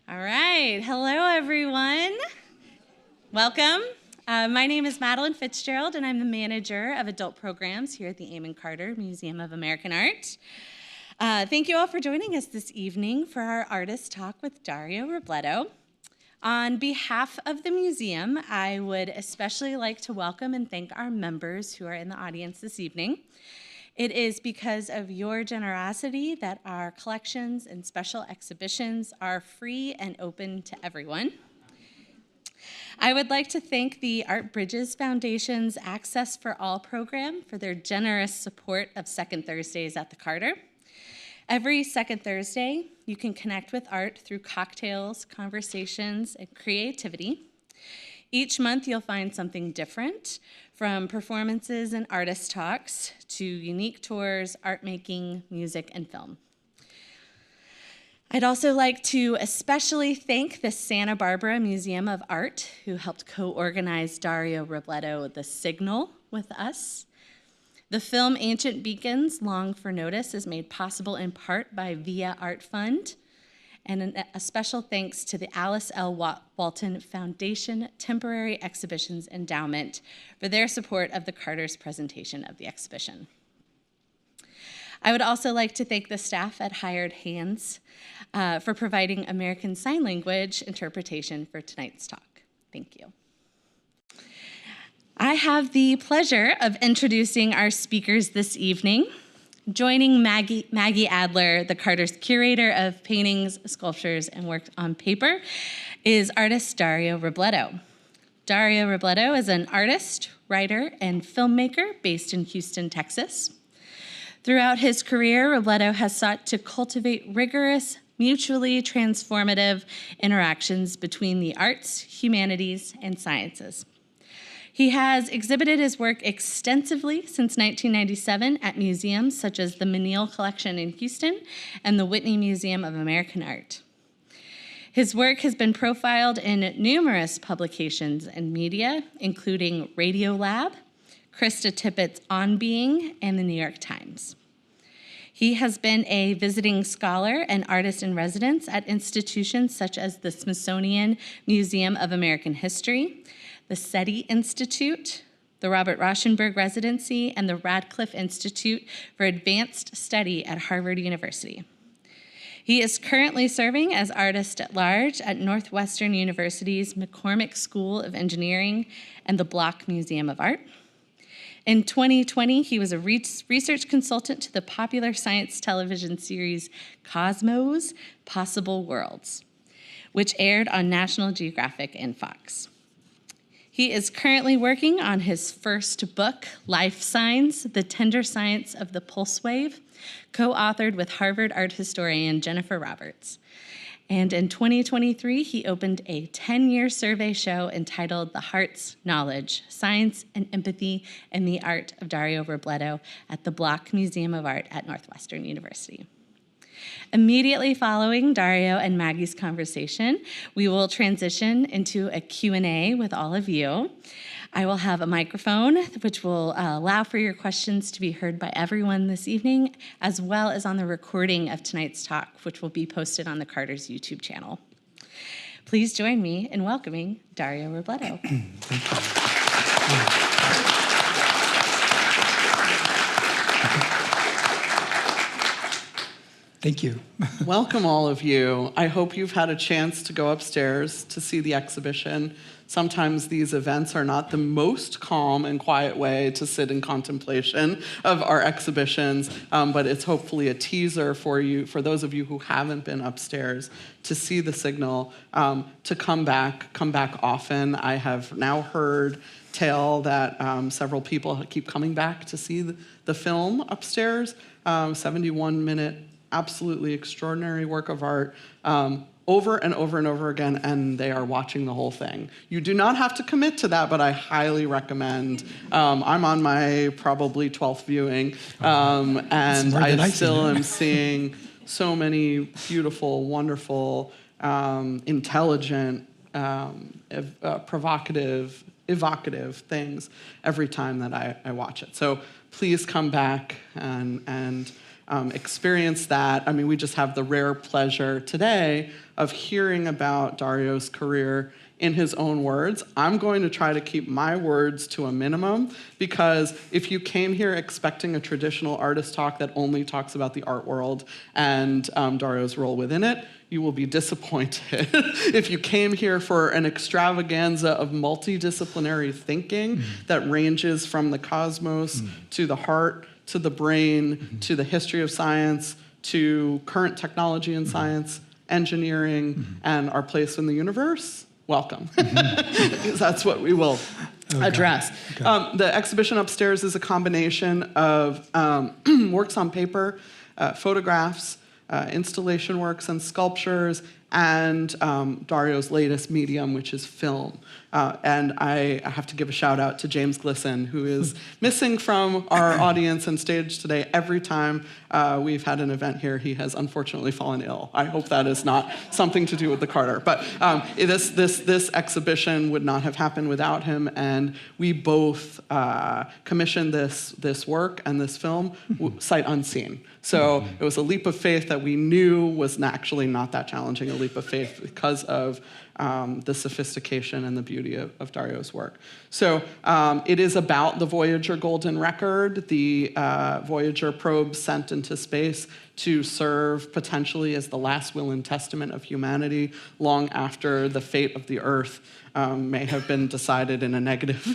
All right. Hello, everyone. Welcome. My name is Madeline Fitzgerald, and I'm the manager of adult programs here at the Amon Carter Museum of American Art. Thank you all for joining us this evening for our artist talk with Dario Robleto. On behalf of the museum, I would especially like to welcome and thank our members who are in the audience this evening. It is because of your generosity that our collections and special exhibitions are free and open to everyone. I would like to thank the Art Bridges Foundation's Access for All program for their generous support of Second Thursdays at the Carter. Every second Thursday, you can connect with art through cocktails, conversations, and creativity. Each month, you'll find something different, from performances and artist talks to unique tours, art making, music, and film. I'd also like to especially thank the Santa Barbara Museum of Art, who helped co-organize Dario Robleto The Signal with us. The film Ancient Beacons, Long for Notice is made possible in part by Via Art Fund, and a special thanks to the Alice L. Walton Foundation Temporary Exhibitions Endowment for their support of the Carter's presentation of the exhibition. I would also like to thank the staff at Hired Hands for providing American Sign Language interpretation for tonight's talk. Thank you. I have the pleasure of introducing our speakers this evening. Joining Maggie Adler, the Carter's curator of paintings, sculptures, and work on paper, is artist Dario Robleto. Dario Robleto is an artist, writer, and filmmaker based in Houston, Texas. Throughout his career, Robleto has sought to cultivate rigorous, mutually transformative interactions between the arts, humanities, and sciences. He has exhibited his work extensively since 1997 at museums such as the Menil Collection in Houston and the Whitney Museum of American Art. His work has been profiled in numerous publications and media, including Radiolab, Krista Tippett's On Being, and the New York Times. He has been a visiting scholar and artist in residence at institutions such as the Smithsonian Museum of American History, the SETI Institute, the Robert Rauschenberg Residency, and the Radcliffe Institute for Advanced Study at Harvard University. He is currently serving as artist at large at Northwestern University's McCormick School of Engineering and the Block Museum of Art. In 2020, he was a research consultant to the popular science television series Cosmos: Possible Worlds, which aired on National Geographic and Fox. He is currently working on his first book, Life Signs: The Tender Science of the Pulse Wave, co-authored with Harvard art historian Jennifer Roberts. And in 2023, he opened a 10-year survey show entitled The Heart's Knowledge: Science and Empathy in the Art of Dario Robleto at the Block Museum of Art at Northwestern University. Immediately following Dario and Maggie's conversation, we will transition into a Q&A with all of you. I will have a microphone, which will allow for your questions to be heard by everyone this evening, as well as on the recording of tonight's talk, which will be posted on the Carter's YouTube channel. Please join me in welcoming Dario Robleto. Thank you. Thank you. Welcome, all of you. I hope you've had a chance to go upstairs to see the exhibition. Sometimes these events are not the most calm and quiet way to sit in contemplation of our exhibitions, but it's hopefully a teaser for you, for those of you who haven't been upstairs, to see the signal, to come back often. I have now heard tale that several people keep coming back to see the film upstairs, 71-minute absolutely extraordinary work of art, over and over and over again, and they are watching the whole thing. You do not have to commit to that, but I highly recommend. I'm on my probably 12th viewing, and I still am seeing so many beautiful, wonderful, intelligent, provocative, evocative things every time that I watch it. So please come back and experience that. I mean, we just have the rare pleasure today of hearing about Dario's career in his own words. I'm going to try to keep my words to a minimum, because if you came here expecting a traditional artist talk that only talks about the art world and Dario's role within it, you will be disappointed. If you came here for an extravaganza of multidisciplinary thinking that ranges from the cosmos to the heart, to the brain, to the history of science, to current technology in science, engineering, and our place in the universe, welcome. Because that's what we will address. Okay. The exhibition upstairs is a combination of works on paper, photographs, installation works and sculptures, and Dario's latest medium, which is film. And I have to give a shout out to James Glisson, who is missing from our audience and stage today. Every time we've had an event here, he has unfortunately fallen ill. I hope that is not something to do with the Carter. But this exhibition would not have happened without him, and we both commissioned this work and this film sight unseen. So it was a leap of faith that we knew was actually not that challenging, a leap of faith because of the sophistication and the beauty of Dario's work. So it is about the Voyager Golden Record, the Voyager probe sent into space to serve potentially as the last will and testament of humanity long after the fate of the Earth may have been decided in a negative,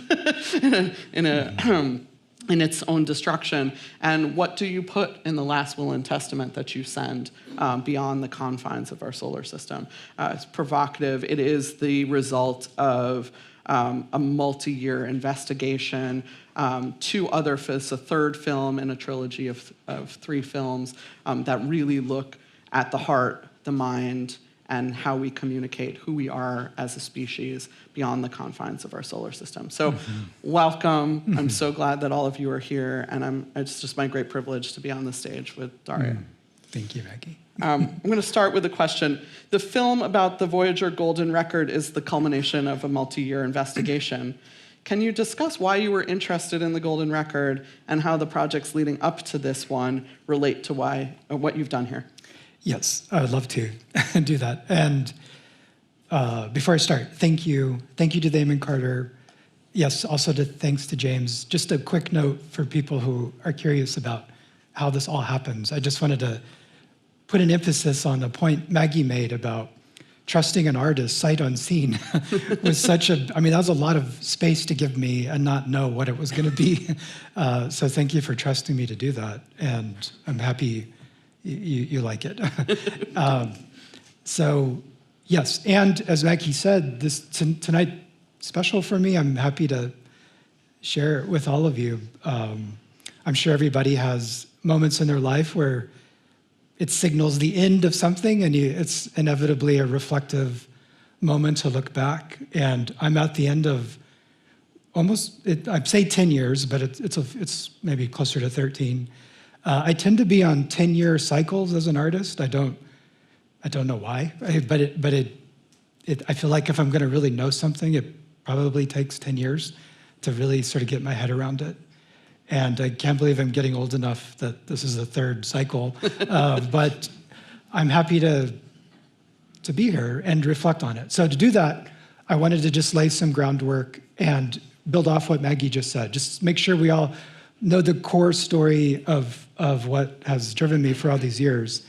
in its own destruction. And what do you put in the last will and testament that you send beyond the confines of our solar system? It's provocative. It is the result of a multi-year investigation, two other, it's a third film in a trilogy of three films that really look at the heart, the mind, and how we communicate who we are as a species beyond the confines of our solar system. So welcome. I'm so glad that all of you are here, and it's just my great privilege to be on the stage with Dario. Thank you, Maggie. I'm going to start with a question. The film about the Voyager Golden Record is the culmination of a multi-year investigation. Can you discuss why you were interested in the Golden Record and how the projects leading up to this one relate to what you've done here? Yes, I would love to do that. And before I start, thank you to the Amon Carter. Yes, also thanks to James. Just a quick note for people who are curious about how this all happens. I just wanted to put an emphasis on the point Maggie made about trusting an artist sight unseen was that was a lot of space to give me and not know what it was going to be. So thank you for trusting me to do that. And I'm happy you like it. So yes, and as Maggie said, this tonight special for me. I'm happy to share it with all of you. I'm sure everybody has moments in their life where it signals the end of something, and it's inevitably a reflective moment to look back. And I'm at the end of I'd say 10 years, but it's maybe closer to 13. I tend to be on 10-year cycles as an artist. I don't know why, but I feel like if I'm going to really know something, it probably takes 10 years to really sort of get my head around it. And I can't believe I'm getting old enough that this is the third cycle. But I'm happy to be here and reflect on it. So to do that, I wanted to just lay some groundwork and build off what Maggie just said. Just make sure we all know the core story of what has driven me for all these years.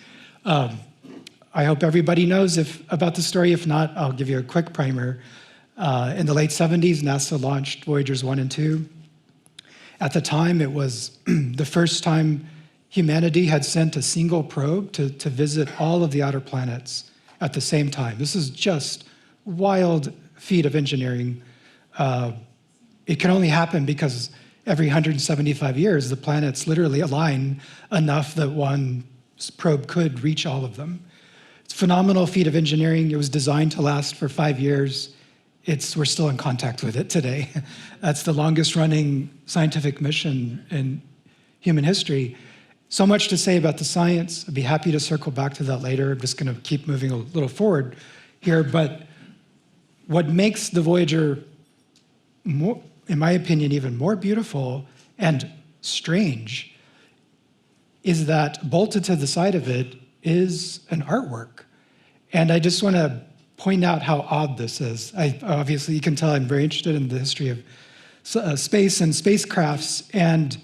I hope everybody knows about the story. If not, I'll give you a quick primer. In the late 70s, NASA launched Voyagers 1 and 2. At the time, it was the first time humanity had sent a single probe to visit all of the outer planets at the same time. This is just wild feat of engineering. It can only happen because every 175 years, the planets literally align enough that one probe could reach all of them. It's a phenomenal feat of engineering. It was designed to last for 5 years. We're still in contact with it today. That's the longest running scientific mission in human history. So much to say about the science. I'd be happy to circle back to that later. I'm just going to keep moving a little forward here. But what makes the Voyager, more, in my opinion, even more beautiful and strange is that bolted to the side of it is an artwork. And I just want to point out how odd this is. Obviously, you can tell I'm very interested in the history of space and spacecrafts. And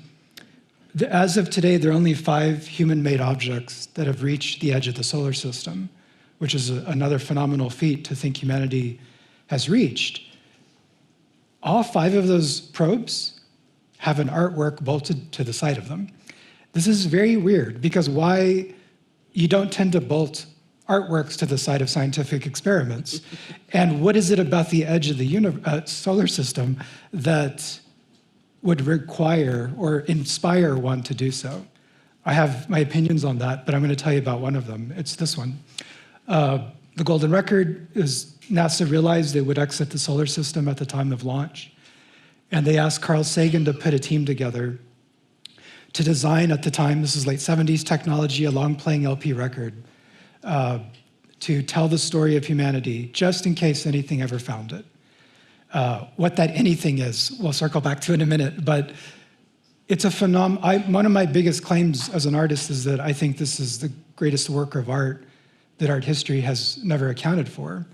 as of today, there are only 5 human-made objects that have reached the edge of the solar system, which is another phenomenal feat to think humanity has reached. All 5 of those probes have an artwork bolted to the side of them. This is very weird, because why you don't tend to bolt artworks to the side of scientific experiments. And what is it about the edge of the solar system that would require or inspire one to do so? I have my opinions on that, but I'm going to tell you about one of them. It's this one. The golden record is NASA realized they would exit the solar system at the time of launch. And they asked Carl Sagan to put a team together to design, at the time, this is late 70s technology, a long-playing LP record, to tell the story of humanity, just in case anything ever found it. What that anything is, we'll circle back to in a minute, but it's a phenomenon. One of my biggest claims as an artist is that I think this is the greatest work of art that art history has never accounted for.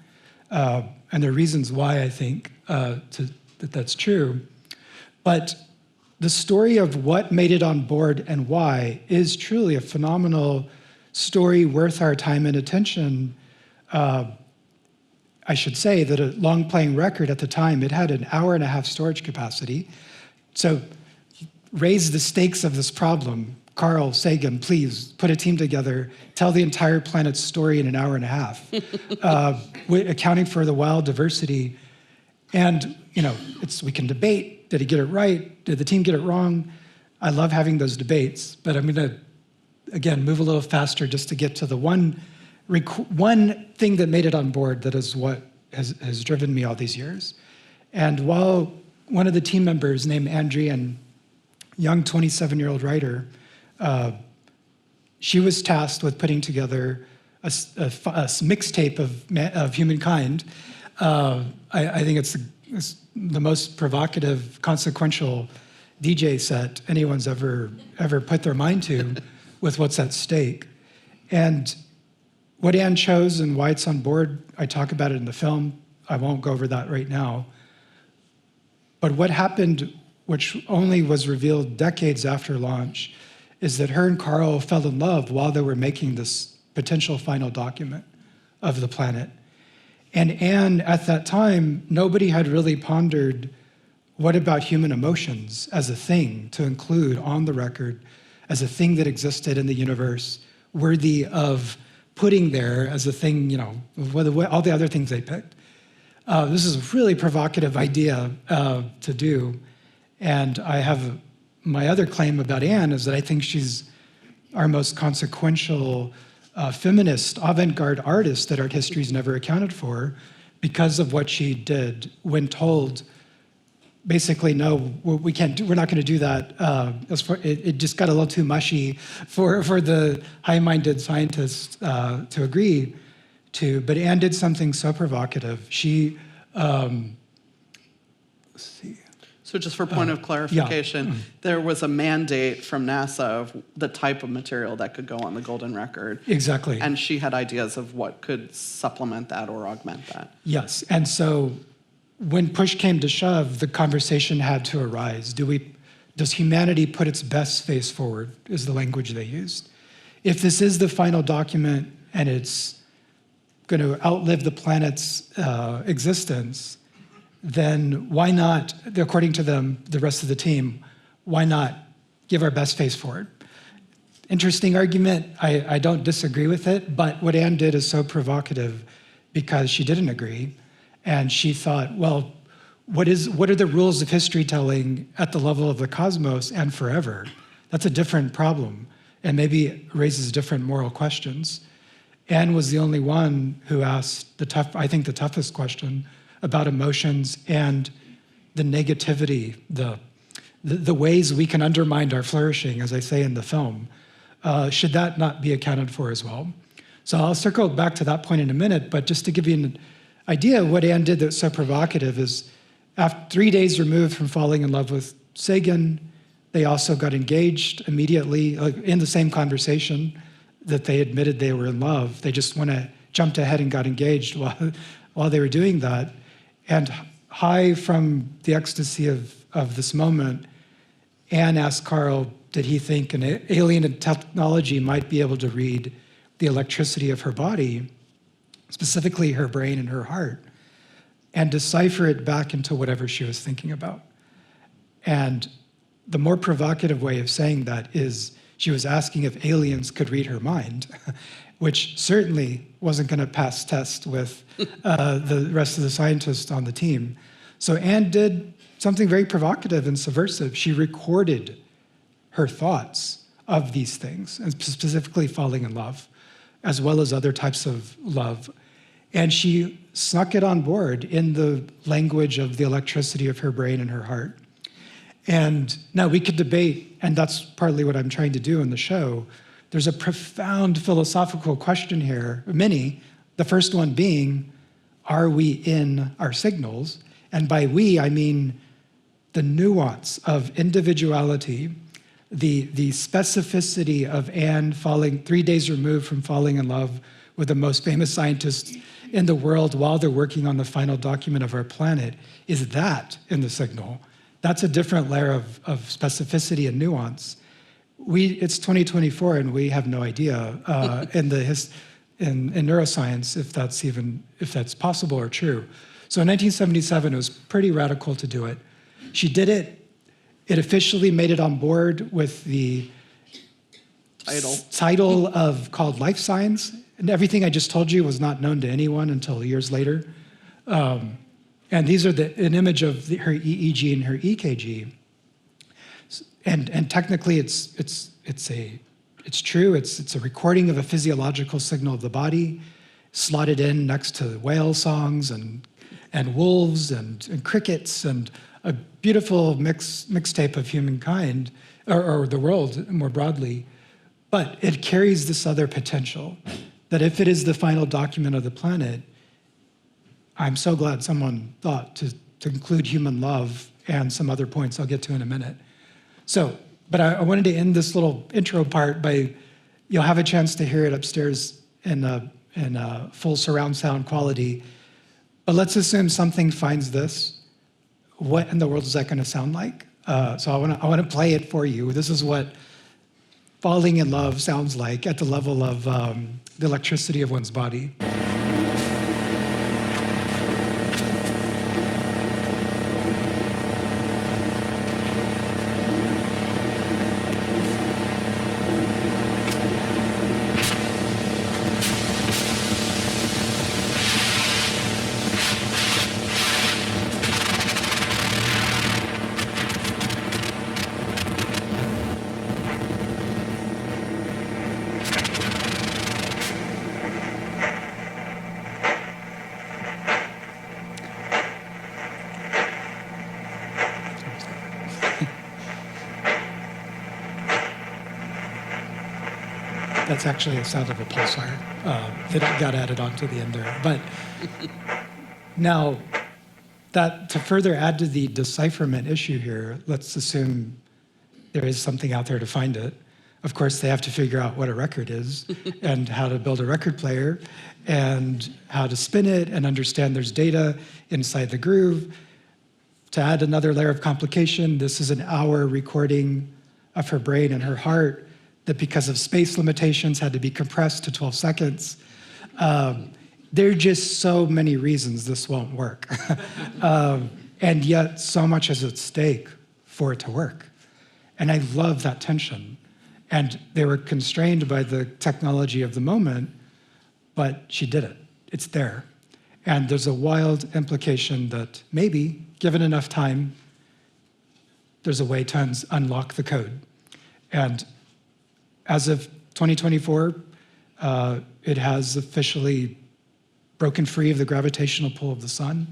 And there are reasons why I think that that's true. But the story of what made it on board and why is truly a phenomenal story worth our time and attention. I should say that a long-playing record at the time, it had an hour-and-a-half storage capacity. So raise the stakes of this problem. Carl Sagan, please put a team together, tell the entire planet's story in an hour and a half, accounting for the wild diversity. And we can debate, did he get it right? Did the team get it wrong? I love having those debates, but I'm gonna, again, move a little faster just to get to the one thing that made it on board that is what has driven me all these years. And while one of the team members named Andrian, young 27-year-old writer, she was tasked with putting together a mixtape of humankind. I think it's the most provocative, consequential DJ set anyone's ever put their mind to with what's at stake. And what Anne chose and why it's on board, I talk about it in the film. I won't go over that right now. But what happened, which only was revealed decades after launch, is that her and Carl fell in love while they were making this potential final document of the planet. And Anne, at that time, nobody had really pondered what about human emotions as a thing to include on the record, as a thing that existed in the universe, worthy of putting there as a thing, all the other things they picked. This is a really provocative idea to do. And I have my other claim about Anne is that I think she's our most consequential feminist avant-garde artist that art history's never accounted for because of what she did when told, basically, no, we can't do, we're not going to do that. It just got a little too mushy for the high-minded scientists to agree to. But Anne did something so provocative. She, let's see. So just for point of clarification, there was a mandate from NASA of the type of material that could go on the golden record. Exactly. And she had ideas of what could supplement that or augment that. Yes, and so when push came to shove, the conversation had to arise. Does humanity put its best face forward, is the language they used. If this is the final document and it's going to outlive the planet's existence, then why not, according to them, the rest of the team, why not give our best face forward? Interesting argument. I don't disagree with it, but what Anne did is so provocative because she didn't agree. And she thought, well, what are the rules of history telling at the level of the cosmos and forever? That's a different problem, and maybe it raises different moral questions. Anne was the only one who asked the toughest question about emotions and the negativity, the ways we can undermine our flourishing, as I say in the film. Should that not be accounted for as well? So I'll circle back to that point in a minute, but just to give you an idea of what Anne did that's so provocative is, after 3 days removed from falling in love with Sagan, They also got engaged immediately, like in the same conversation that they admitted they were in love. They just jumped ahead and got engaged while they were doing that. And high from the ecstasy of this moment, Anne asked Carl, did he think an alien technology might be able to read the electricity of her body, specifically her brain and her heart, and decipher it back into whatever she was thinking about. And the more provocative way of saying that is she was asking if aliens could read her mind, which certainly wasn't going to pass test with the rest of the scientists on the team. So Anne did something very provocative and subversive. She recorded her thoughts of these things, and specifically falling in love, as well as other types of love. And she snuck it on board in the language of the electricity of her brain and her heart. And now we could debate, and that's partly what I'm trying to do in the show. There's a profound philosophical question here, many, the first one being, are we in our signals? And by we, I mean the nuance of individuality, the specificity of Anne falling 3 days removed from falling in love with the most famous scientist in the world while they're working on the final document of our planet. Is that in the signal? That's a different layer of specificity and nuance. It's 2024 and we have no idea in neuroscience if that's possible or true. So in 1977, it was pretty radical to do it. She did it. It officially made it on board with the title called Life Science. And everything I just told you was not known to anyone until years later. And these are an image of her EEG and her EKG. And technically, it's true. It's a recording of a physiological signal of the body, slotted in next to whale songs and wolves and crickets and a beautiful mixtape of humankind or the world more broadly. But it carries this other potential that if it is the final document of the planet, I'm so glad someone thought to include human love and some other points I'll get to in a minute. So, but I wanted to end this little intro part by, you'll have a chance to hear it upstairs in a full surround sound quality. But let's assume something finds this. What in the world is that going to sound like? So I want to play it for you. This is what falling in love sounds like at the level of the electricity of one's body. That's actually the sound of a pulsar that got added onto the end there. But now, that to further add to the decipherment issue here, let's assume there is something out there to find it. Of course, they have to figure out what a record is and how to build a record player and how to spin it and understand there's data inside the groove. To add another layer of complication, this is an hour recording of her brain and her heart that because of space limitations had to be compressed to 12 seconds. There are just so many reasons this won't work. And yet so much is at stake for it to work. And I love that tension. And they were constrained by the technology of the moment, but she did it. It's there. And there's a wild implication that maybe, given enough time, there's a way to unlock the code. And as of 2024, it has officially broken free of the gravitational pull of the sun,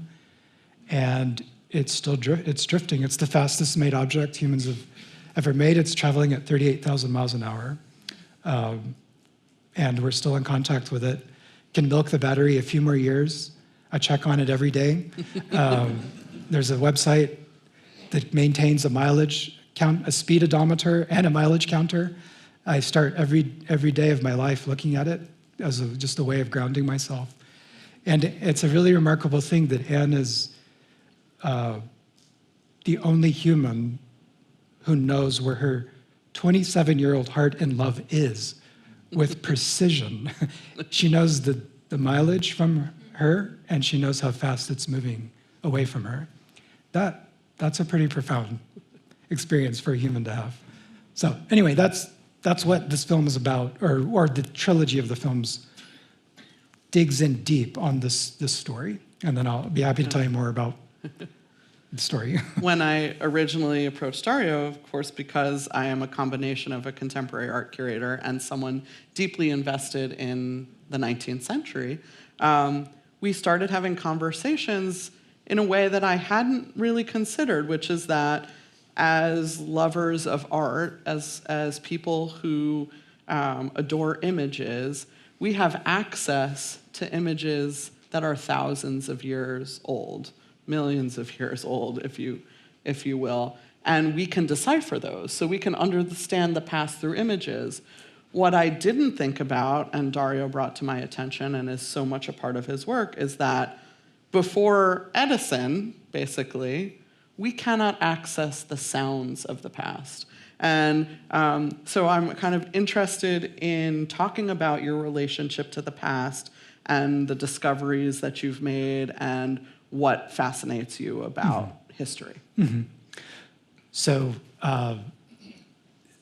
and it's still drifting. It's the fastest made object humans have ever made. It's traveling at 38,000 miles an hour, and we're still in contact with it. Can milk the battery a few more years. I check on it every day. There's a website that maintains a mileage a speed odometer and a mileage counter. I start every day of my life looking at it as just a way of grounding myself. And it's a really remarkable thing that Anne is the only human who knows where her 27-year-old heart in love is with precision. She knows the mileage from her, and she knows how fast it's moving away from her. That's a pretty profound experience for a human to have. So anyway, that's what this film is about, or the trilogy of the films digs in deep on this story. And then I'll be happy to tell you more about the story. When I originally approached Dario, of course, because I am a combination of a contemporary art curator and someone deeply invested in the 19th century, we started having conversations in a way that I hadn't really considered, which is that as lovers of art, as people who adore images, we have access to images that are thousands of years old, millions of years old, if you will, and we can decipher those, so we can understand the past through images. What I didn't think about, and Dario brought to my attention and is so much a part of his work, is that before Edison, basically, we cannot access the sounds of the past. And so I'm kind of interested in talking about your relationship to the past and the discoveries that you've made and what fascinates you about history. Mm-hmm. So,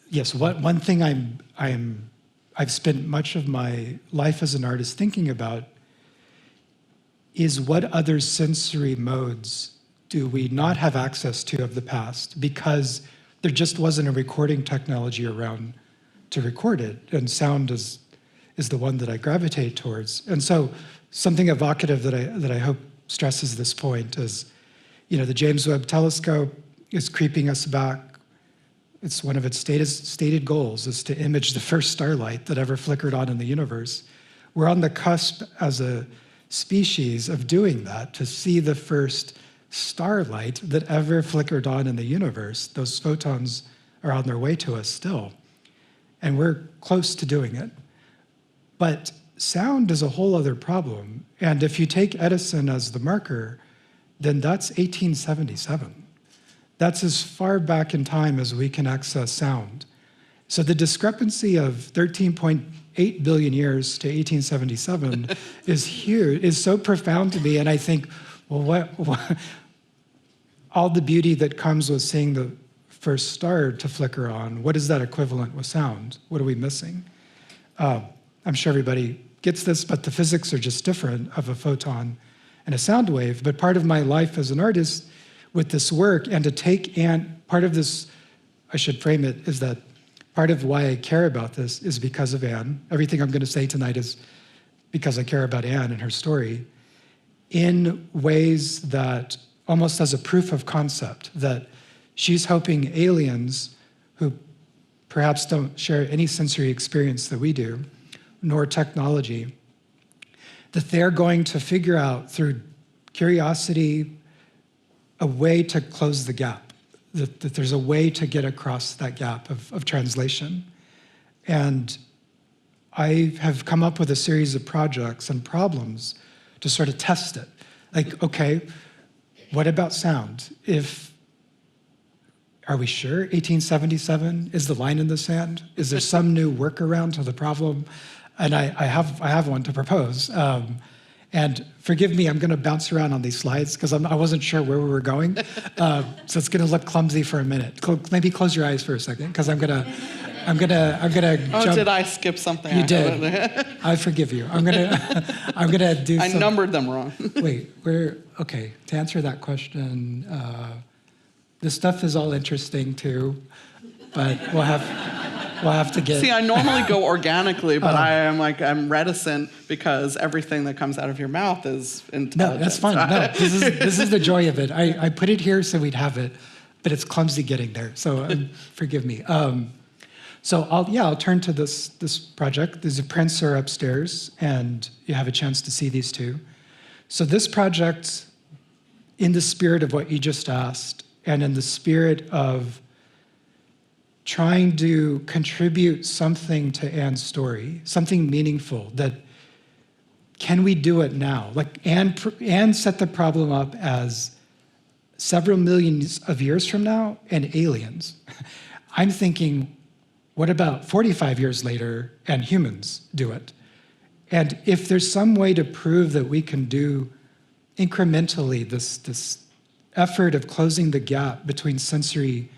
yes, one thing I've spent much of my life as an artist thinking about is what other sensory modes do we not have access to of the past because there just wasn't a recording technology around to record it, and sound is the one that I gravitate towards. And so something evocative that I hope stresses this point is, the James Webb Telescope is creeping us back. It's one of its stated goals is to image the first starlight that ever flickered on in the universe. We're on the cusp as a species of doing that, to see the first starlight that ever flickered on in the universe. Those photons are on their way to us still, and we're close to doing it. But sound is a whole other problem, and if you take Edison as the marker, then that's 1877. That's as far back in time as we can access sound. So the discrepancy of 13.8 billion years to 1877 is huge, is so profound to me, and I think, well, what all the beauty that comes with seeing the first star to flicker on, what is that equivalent with sound? What are we missing? I'm sure everybody gets this, but the physics are just different of a photon and a sound wave. But part of my life as an artist with this work, and to take Anne, part of this, I should frame it, is that part of why I care about this is because of Anne. Everything I'm going to say tonight is because I care about Anne and her story, in ways that almost as a proof of concept, that she's hoping aliens who perhaps don't share any sensory experience that we do, nor technology, that they're going to figure out through curiosity a way to close the gap, that there's a way to get across that gap of translation. And I have come up with a series of projects and problems to sort of test it. Like, okay, what about sound? Are we sure 1877 is the line in the sand? Is there some new workaround to the problem? And I have one to propose. And forgive me, I'm going to bounce around on these slides because I wasn't sure where we were going. So it's going to look clumsy for a minute. Maybe close your eyes for a second, because I'm gonna jump. Did I skip something? You did. I forgive you. I'm gonna do. I numbered them wrong. Wait, okay? To answer that question, this stuff is all interesting too, but we'll have to get. See, I normally go organically, but I'm reticent because everything that comes out of your mouth is intelligent. No, that's fine. No, this is the joy of it. I put it here so we'd have it, but it's clumsy getting there. So forgive me. So I'll turn to this project. There's a prints are upstairs, and you have a chance to see these two. So this project, in the spirit of what you just asked, and in the spirit of trying to contribute something to Anne's story, something meaningful, that can we do it now? Like Anne set the problem up as several millions of years from now and aliens. I'm thinking, what about 45 years later and humans do it? And if there's some way to prove that we can do incrementally this effort of closing the gap between sensory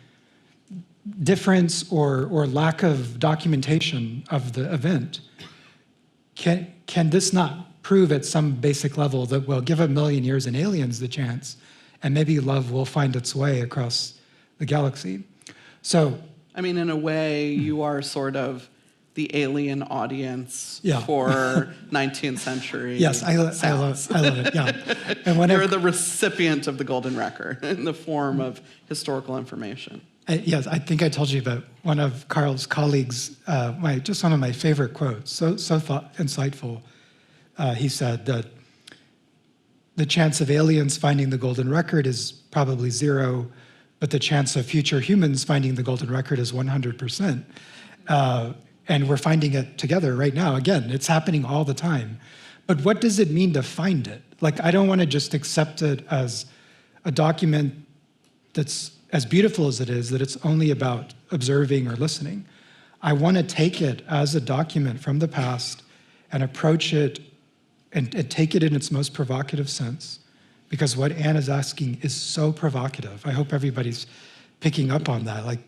difference or lack of documentation of the event, can this not prove at some basic level that we'll give 1,000,000 years and aliens the chance, and maybe love will find its way across the galaxy? So, I mean, in a way, you are sort of the alien audience Yeah. for 19th century. yes, I love it, yeah. And when You're the recipient of the golden record in the form of historical information. Yes, I think I told you about one of Carl's colleagues, just one of my favorite quotes, so insightful. He said that the chance of aliens finding the golden record is probably 0, but the chance of future humans finding the golden record is 100%. And we're finding it together right now. Again, it's happening all the time. But what does it mean to find it? Like, I don't want to just accept it as a document that's as beautiful as it is, that it's only about observing or listening. I want to take it as a document from the past and approach it and take it in its most provocative sense, because what Anne is asking is so provocative. I hope everybody's picking up on that. Like,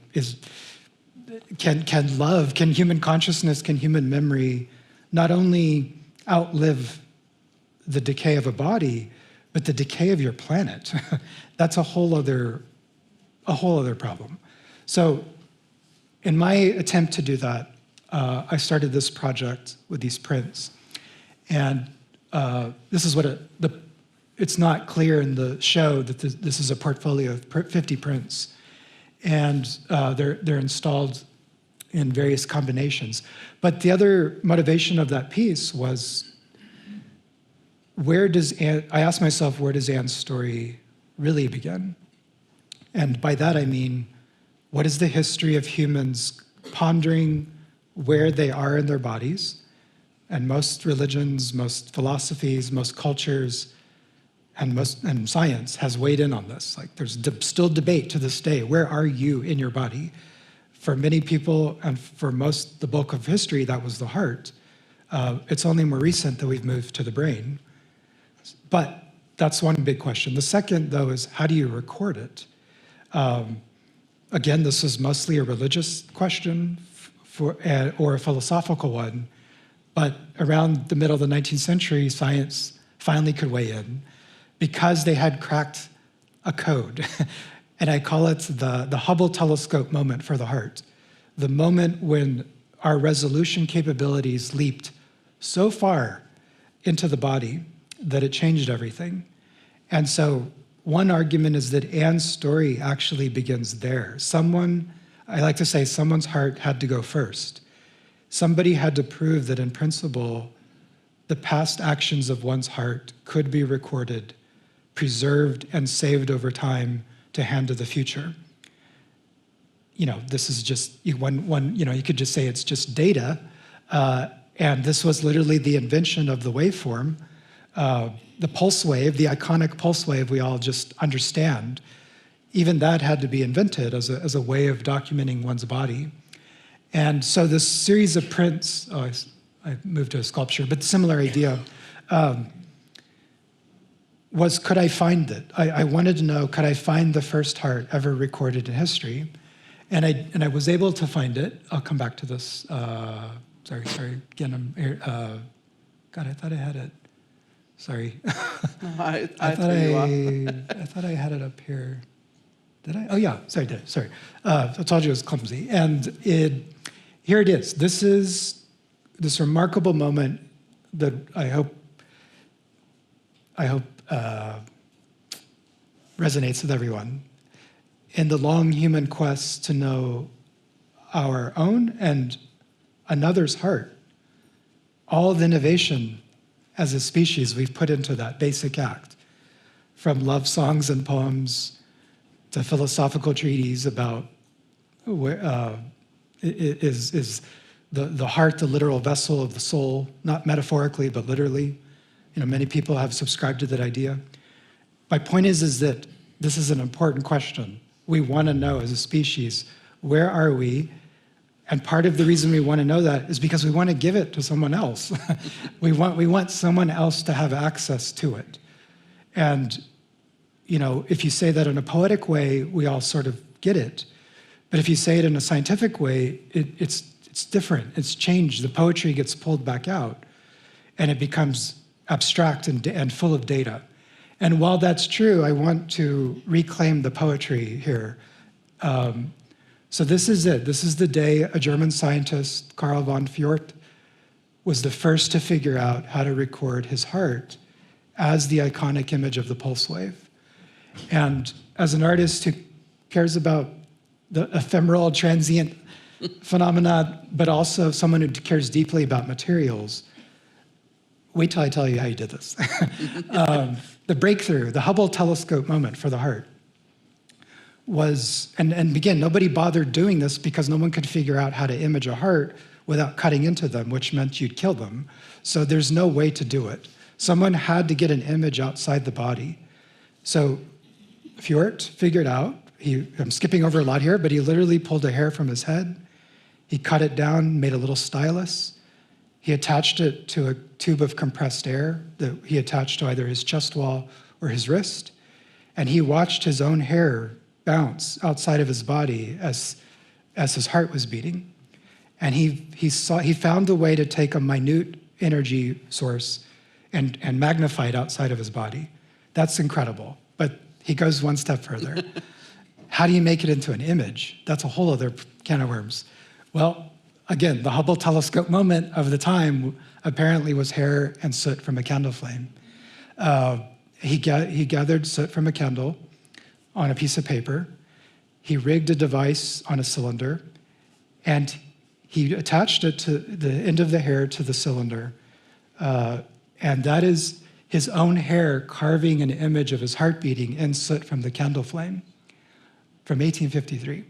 can love, can human consciousness, can human memory not only outlive the decay of a body, but the decay of your planet? That's a whole other problem. So in my attempt to do that, I started this project with these prints. And this is what it's not clear in the show that this is a portfolio of 50 prints. And they're installed in various combinations. But the other motivation of that piece was, I asked myself, where does Anne's story really begin? And by that I mean, what is the history of humans pondering where they are in their bodies? And most religions, most philosophies, most cultures, and science has weighed in on this. Like, there's still debate to this day. Where are you in your body? For many people, and for the bulk of history, that was the heart. It's only more recent that we've moved to the brain. But that's one big question. The second, though, is how do you record it? Again, this is mostly a religious question or a philosophical one, but around the middle of the 19th century, science finally could weigh in because they had cracked a code. And I call it the Hubble telescope moment for the heart. The moment when our resolution capabilities leaped so far into the body that it changed everything. And so one argument is that Anne's story actually begins there. I like to say someone's heart had to go first. Somebody had to prove that in principle, the past actions of one's heart could be recorded, preserved, and saved over time to hand to the future. This is just you could just say it's just data. And this was literally the invention of the waveform. The pulse wave, the iconic pulse wave we all just understand, even that had to be invented as a way of documenting one's body. And so this series of prints, I moved to a sculpture, but similar idea, was could I find it? I wanted to know, could I find the first heart ever recorded in history? And I was able to find it. I'll come back to this. Sorry, again, God, I thought I had it. Sorry. No, I I thought I had it up here. Did I? Oh yeah, sorry. I told you it was clumsy. And here it is. This is this remarkable moment that I hope resonates with everyone in the long human quest to know our own and another's heart. All the innovation as a species we've put into that basic act, from love songs and poems to philosophical treatises about is the heart, the literal vessel of the soul, not metaphorically, but literally. Many people have subscribed to that idea. My point is that this is an important question. We want to know as a species, where are we? And part of the reason we want to know that is because we want to give it to someone else. we want someone else to have access to it. And, if you say that in a poetic way, we all sort of get it. But if you say it in a scientific way, it's different. It's changed. The poetry gets pulled back out, and it becomes abstract and full of data. And while that's true, I want to reclaim the poetry here. So this is it. This is the day a German scientist, Karl von Fjord, was the first to figure out how to record his heart as the iconic image of the pulse wave. And as an artist who cares about the ephemeral, transient phenomena, but also someone who cares deeply about materials, wait till I tell you how you did this. The breakthrough, the Hubble telescope moment for the heart was, and again, nobody bothered doing this because no one could figure out how to image a heart without cutting into them, which meant you'd kill them. So there's no way to do it. Someone had to get an image outside the body. So Fjord figured out, I'm skipping over a lot here, but he literally pulled a hair from his head. He cut it down, made a little stylus. He attached it to a tube of compressed air that he attached to either his chest wall or his wrist. And he watched his own hair bounce outside of his body as his heart was beating. And he found a way to take a minute energy source and magnify it outside of his body. That's incredible. But he goes one step further. How do you make it into an image? That's a whole other can of worms. Well, again, the Hubble telescope moment of the time apparently was hair and soot from a candle flame. He gathered soot from a candle on a piece of paper. He rigged a device on a cylinder, and he attached it to the end of the hair to the cylinder. And that is his own hair carving an image of his heart beating in soot from the candle flame from 1853.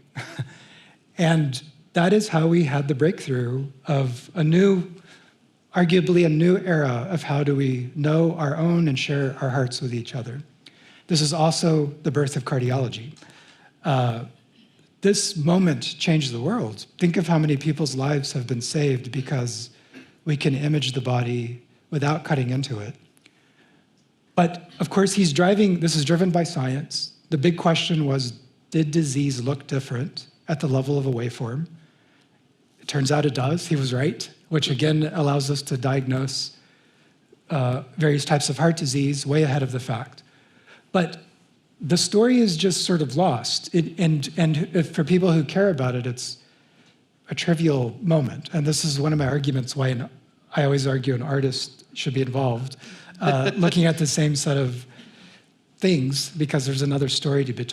And that is how we had the breakthrough of arguably a new era of how do we know our own and share our hearts with each other. This is also the birth of cardiology. This moment changed the world. Think of how many people's lives have been saved because we can image the body without cutting into it. But of course, this is driven by science. The big question was, did disease look different at the level of a waveform? It turns out it does. He was right, which again allows us to diagnose various types of heart disease way ahead of the fact. But the story is just sort of lost. And if for people who care about it, it's a trivial moment. And this is one of my arguments why I always argue an artist should be involved, looking at the same set of things because there's another story to be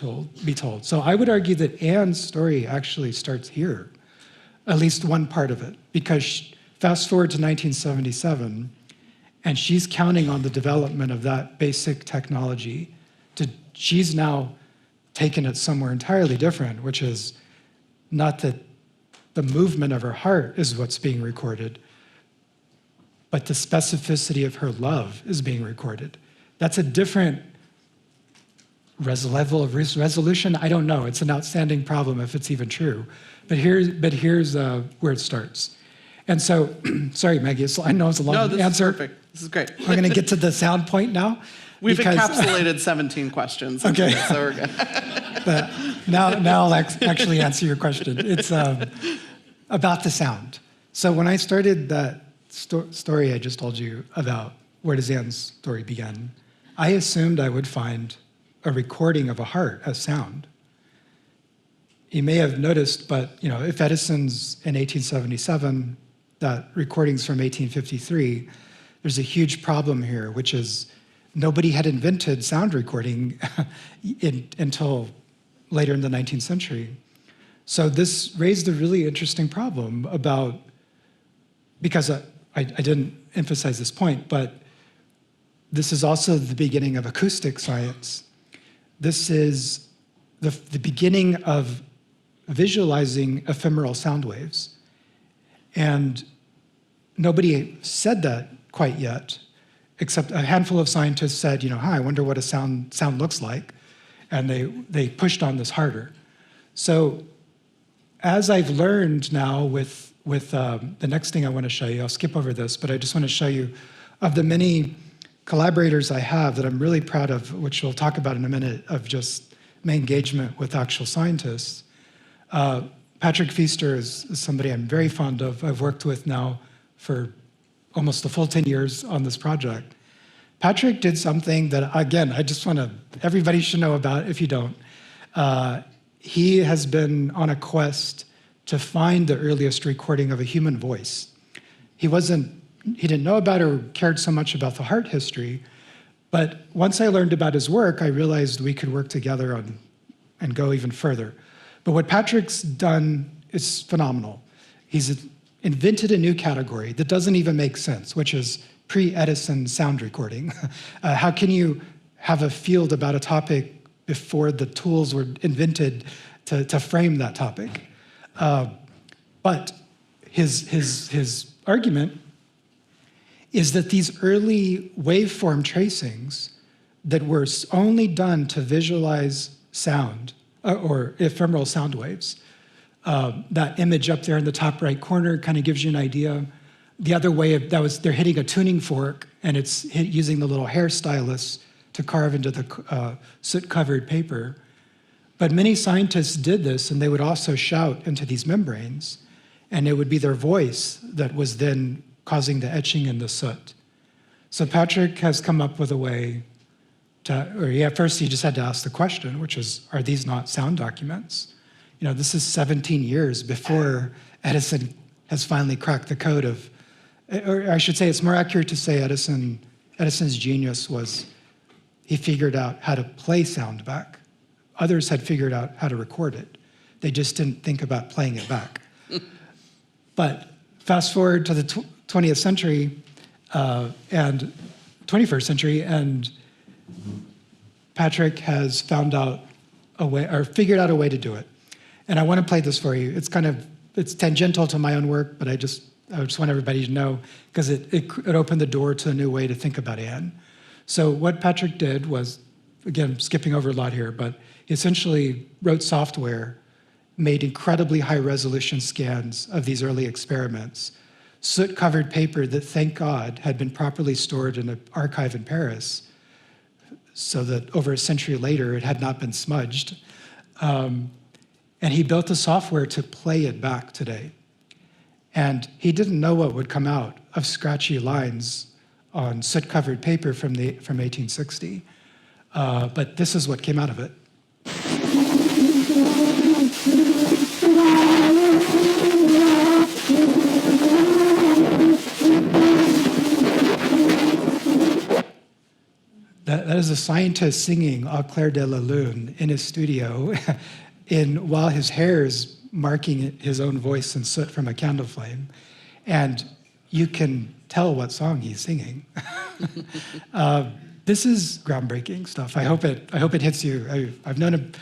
told. So I would argue that Anne's story actually starts here, at least one part of it, because fast forward to 1977, and she's counting on the development of that basic technology. She's now taken it somewhere entirely different, which is not that the movement of her heart is what's being recorded, but the specificity of her love is being recorded. That's a different level of resolution. I don't know. It's an outstanding problem if it's even true. But here's where it starts. And so, sorry, Maggie, I know it's a long answer. No, this is perfect. This is great. We're going to get to the sound point now. We've encapsulated 17 questions. Okay. So we're good. But now I'll actually answer your question. It's about the sound. So when I started that story I just told you about, where does Anne's story begin, I assumed I would find a recording of a heart as sound. You may have noticed, but if Edison's in 1877, that recording's from 1853, there's a huge problem here, which is nobody had invented sound recording until later in the 19th century. So this raised a really interesting problem because I didn't emphasize this point, but this is also the beginning of acoustic science. This is the beginning of visualizing ephemeral sound waves. And nobody said that quite yet, except a handful of scientists said, I wonder what a sound looks like. And they pushed on this harder. So as I've learned now with the next thing I want to show you, I'll skip over this, but I just want to show you of the many collaborators I have that I'm really proud of, which we'll talk about in a minute, of just my engagement with actual scientists. Patrick Feaster is somebody I'm very fond of. I've worked with now for almost a full 10 years on this project. Patrick did something that, again, everybody should know about if you don't. He has been on a quest to find the earliest recording of a human voice. He didn't know about or cared so much about the heart history, but once I learned about his work, I realized we could work together and go even further. But what Patrick's done is phenomenal. He's invented a new category that doesn't even make sense, which is pre-Edison sound recording. How can you have a field about a topic before the tools were invented to frame that topic? But his argument is that these early waveform tracings that were only done to visualize sound, or ephemeral sound waves, that image up there in the top right corner kind of gives you an idea. The other way they're hitting a tuning fork, and it's using the little hair stylus to carve into the soot-covered paper. But many scientists did this, and they would also shout into these membranes, and it would be their voice that was then causing the etching in the soot. So Patrick has come up with a way first he just had to ask the question, which is, are these not sound documents? This is 17 years before Edison has finally cracked the code of, or I should say it's more accurate to say Edison's genius was he figured out how to play sound back. Others had figured out how to record it. They just didn't think about playing it back. But fast forward to the 20th century and 21st century, and Patrick has found out a way, or figured out a way to do it. And I want to play this for you. It's tangential to my own work, but I just want everybody to know, because it opened the door to a new way to think about Anne. So what Patrick did was, again, skipping over a lot here, but he essentially wrote software, made incredibly high-resolution scans of these early experiments, soot-covered paper that, thank God, had been properly stored in an archive in Paris, so that over a century later, it had not been smudged. And he built the software to play it back today. And he didn't know what would come out of scratchy lines on soot-covered paper from 1860. But this is what came out of it. That is a scientist singing Au clair de la lune in his studio while his hair is marking his own voice in soot from a candle flame. And you can tell what song he's singing. This is groundbreaking stuff. I hope it hits you. I've known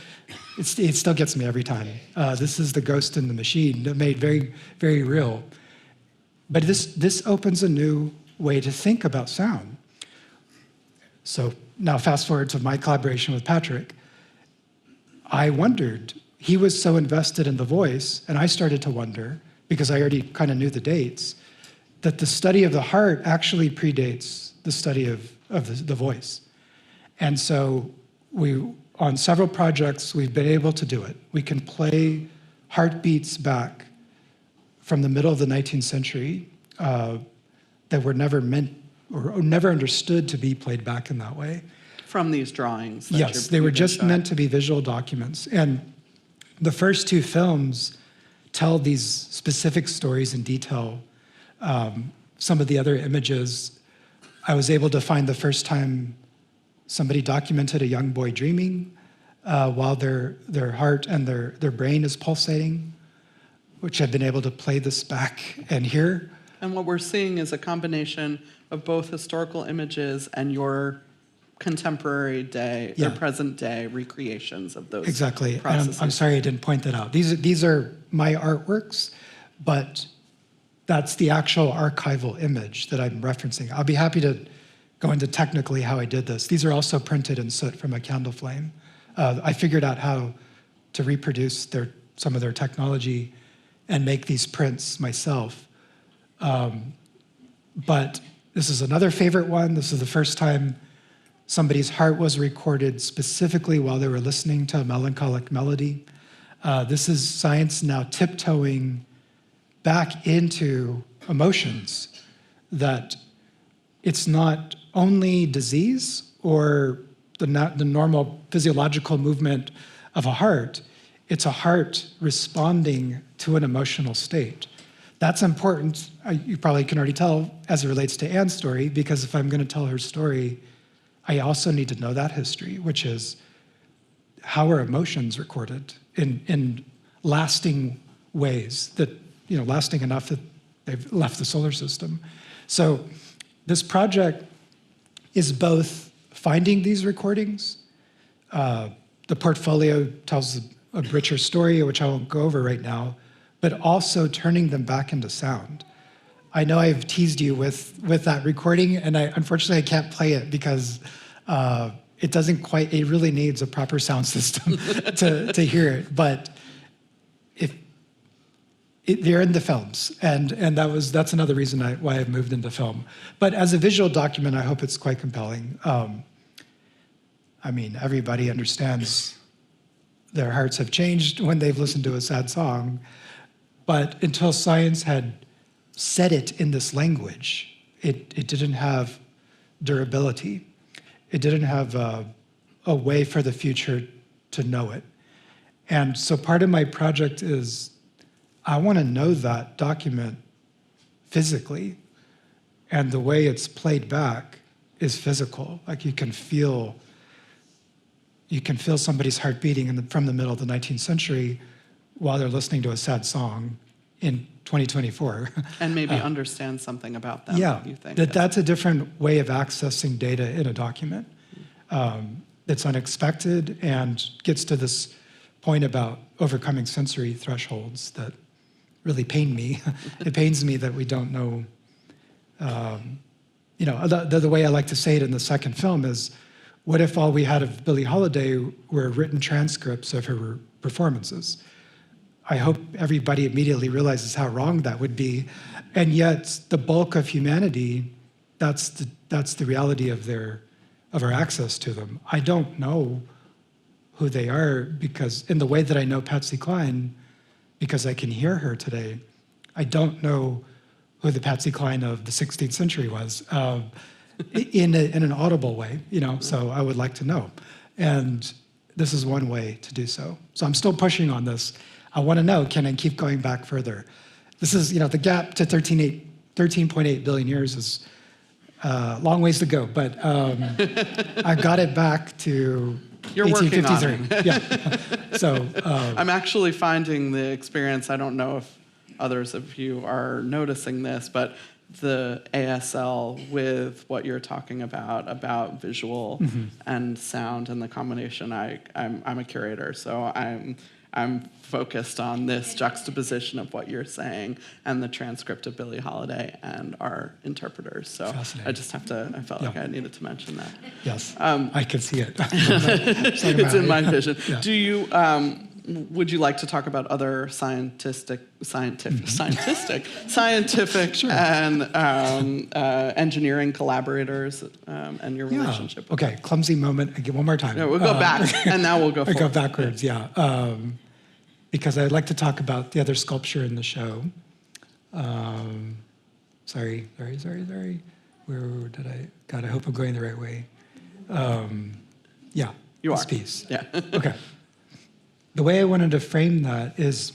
it still gets me every time. This is the ghost in the machine that made very, very real. But this opens a new way to think about sound. So now fast forward to my collaboration with Patrick. I wondered, he was so invested in the voice, and I started to wonder, because I already kind of knew the dates, that the study of the heart actually predates the study of the voice. And so on several projects, we've been able to do it. We can play heartbeats back from the middle of the 19th century that were never meant or never understood to be played back in that way. From these drawings? Yes, they were just meant to be visual documents. And the first two films tell these specific stories in detail. Some of the other images, I was able to find the first time somebody documented a young boy dreaming while their heart and their brain is pulsating, which I've been able to play this back and hear. And what we're seeing is a combination of both historical images and your contemporary day Yeah. or present day recreations of those Exactly. And processes. I'm sorry I didn't point that out. These are my artworks, but that's the actual archival image that I'm referencing. I'll be happy to go into technically how I did this. These are also printed in soot from a candle flame. I figured out how to reproduce some of their technology and make these prints myself. But this is another favorite one. This is the first time somebody's heart was recorded specifically while they were listening to a melancholic melody. This is science now tiptoeing back into emotions, that it's not only disease or the normal physiological movement of a heart, it's a heart responding to an emotional state. That's important, you probably can already tell, as it relates to Anne's story, because if I'm going to tell her story, I also need to know that history, which is how are emotions recorded in lasting ways that, lasting enough that they've left the solar system. So this project is both finding these recordings. The portfolio tells a richer story, which I won't go over right now, but also turning them back into sound. I know I've teased you with that recording, and unfortunately I can't play it because it really needs a proper sound system to hear it. But they're in the films, and that's another reason why I've moved into film. But as a visual document, I hope it's quite compelling. Everybody understands their hearts have changed when they've listened to a sad song, but until science had said it in this language, it didn't have durability. It didn't have a way for the future to know it. And so part of my project is I want to know that document physically, and the way it's played back is physical. Like you can feel somebody's heart beating from the middle of the 19th century while they're listening to a sad song in 2024. And maybe understand something about them. Yeah, You think that's a different way of accessing data in a document that's unexpected and gets to this point about overcoming sensory thresholds that really pain me. It pains me that we don't know. The way I like to say it in the second film is, what if all we had of Billie Holiday were written transcripts of her performances? I hope everybody immediately realizes how wrong that would be. And yet, the bulk of humanity, that's the reality of our access to them. I don't know who they are, because in the way that I know Patsy Cline, because I can hear her today, I don't know who the Patsy Cline of the 16th century was in an audible way, so I would like to know. And this is one way to do so. So I'm still pushing on this. I want to know, can I keep going back further? This is, the gap to 13.8 billion years is a long ways to go, but I got it back to You're working on 1853. Yeah. So I'm actually finding the experience, I don't know if others of you are noticing this, but the ASL with what you're talking about visual and sound and the combination. I'm a curator, so I'm focused on this juxtaposition of what you're saying and the transcript of Billie Holiday and our interpreters. So I just I felt like I needed to mention that. Yes, I can see it. It's in my vision. Yeah. Do you, would you like to talk about other scientific Sure. and engineering collaborators and your relationship with Okay, clumsy moment. Again, one more time. No, we'll go back, and now we'll go forward. Go backwards, yeah. Because I'd like to talk about the other sculpture in the show. Sorry. Where did I? God, I hope I'm going the right way. Yeah, You this are. piece. Yeah. Okay. The way I wanted to frame that is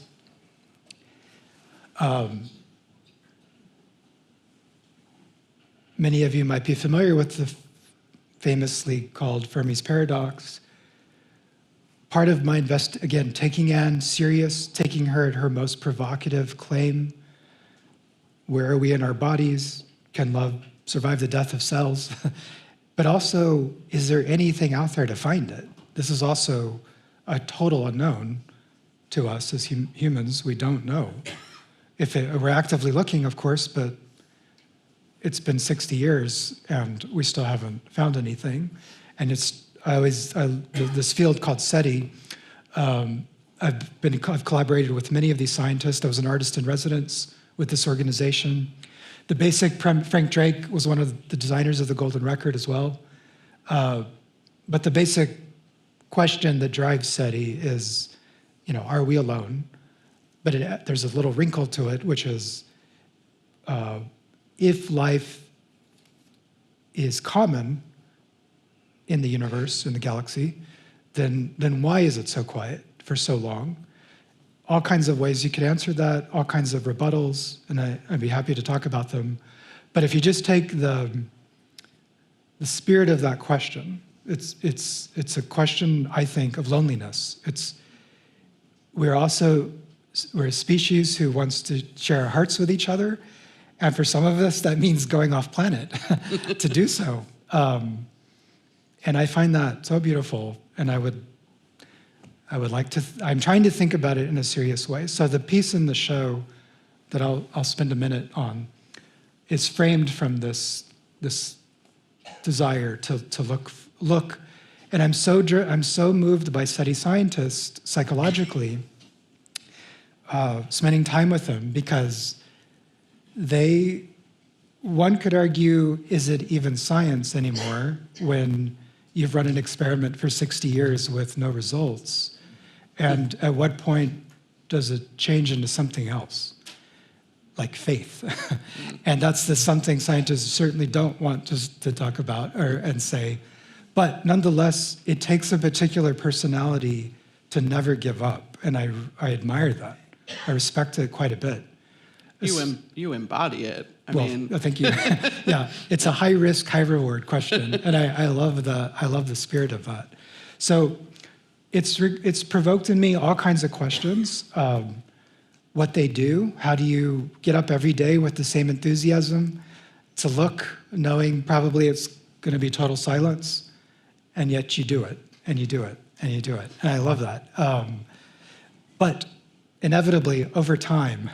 many of you might be familiar with the famously called Fermi's paradox. Part of my again, taking Anne serious, taking her at her most provocative claim, where are we in our bodies? Can love survive the death of cells? But also, is there anything out there to find it? This is also a total unknown to us as humans. We don't know. We're actively looking, of course, but it's been 60 years and we still haven't found anything. And this field called SETI, I've collaborated with many of these scientists. I was an artist in residence with this organization. Frank Drake was one of the designers of the Golden Record as well. But the basic question that drives SETI is, are we alone? But there's a little wrinkle to it, which is, if life is common in the universe, in the galaxy, then why is it so quiet for so long? All kinds of ways you could answer that, all kinds of rebuttals, and I'd be happy to talk about them. But if you just take the spirit of that question, it's a question, I think, of loneliness. We're a species who wants to share our hearts with each other, and for some of us, that means going off planet to do so. And I find that so beautiful, and I would like to, I'm trying to think about it in a serious way. So the piece in the show that I'll spend a minute on is framed from this desire to look, and I'm so moved by SETI scientists psychologically, spending time with them, because one could argue, is it even science anymore when you've run an experiment for 60 years with no results? And at what point does it change into something else, like faith? And that's something scientists certainly don't want to talk about and say. But nonetheless, it takes a particular personality to never give up. And I admire that. I respect it quite a bit. You embody it. I Well, mean, thank you. Yeah, it's a high risk, high reward question, and I love the spirit of that. So it's provoked in me all kinds of questions. What they do, how do you get up every day with the same enthusiasm to look, knowing probably it's going to be total silence, and yet you do it, and you do it, and you do it, and I love that. But inevitably, over time,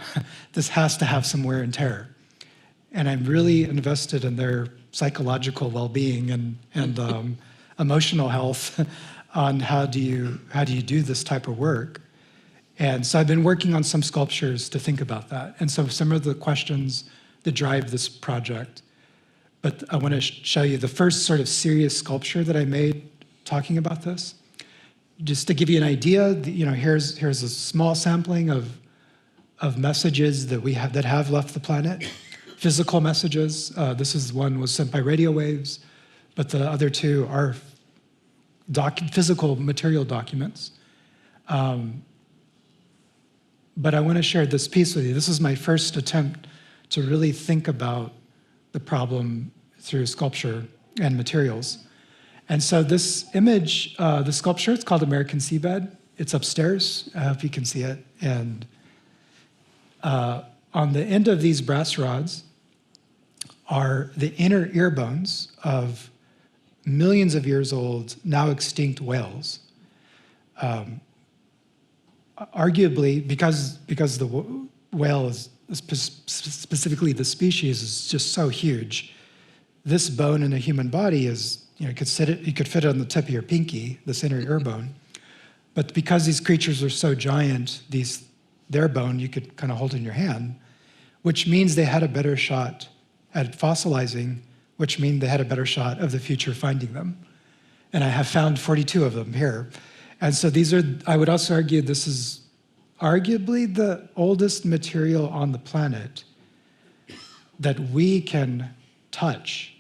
this has to have some wear and tear. And I'm really invested in their psychological well-being and emotional health on how do you do this type of work. And so I've been working on some sculptures to think about that. And so some of the questions that drive this project. But I want to show you the first sort of serious sculpture that I made talking about this. Just to give you an idea, here's a small sampling of messages that have left the planet. Physical messages. This one was sent by radio waves, but the other two are physical material documents. But I want to share this piece with you. This is my first attempt to really think about the problem through sculpture and materials. And so this image, the sculpture, it's called American Seabed. It's upstairs. I hope you can see it. And on the end of these brass rods are the inner ear bones of millions of years old, now extinct whales. Arguably, because the whale is specifically the species is just so huge, this bone in a human body is, you could fit it on the tip of your pinky, this inner ear bone. But because these creatures are so giant, their bone you could kind of hold in your hand, which means they had a better shot at fossilizing, which means they had a better shot of the future finding them. And I have found 42 of them here. And so I would also argue this is arguably the oldest material on the planet that we can touch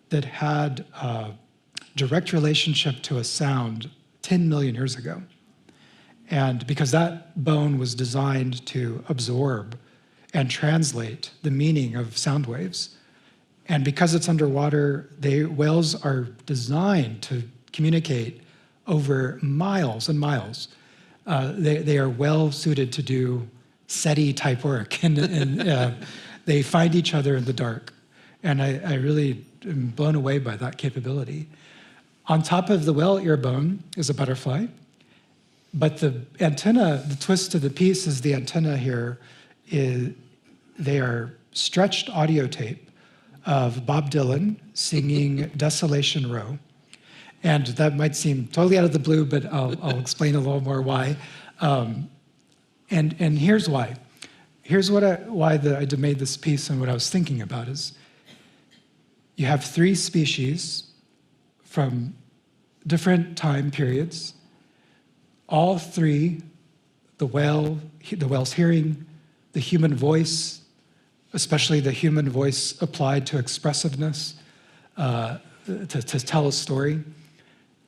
that had a direct relationship to a sound 10 million years ago. And because that bone was designed to absorb and translate the meaning of sound waves. And because it's underwater, whales are designed to communicate over miles and miles. They are well suited to do SETI type work, and they find each other in the dark. And I really am blown away by that capability. On top of the whale ear bone is a butterfly, but the antenna, the twist of the piece is the antenna here they are stretched audio tape of Bob Dylan singing Desolation Row. And that might seem totally out of the blue, but I'll explain a little more why. And here's why. Here's why I made this piece, and what I was thinking about is you have 3 species from different time periods. All 3, the whale's hearing, the human voice, especially the human voice applied to expressiveness, to tell a story,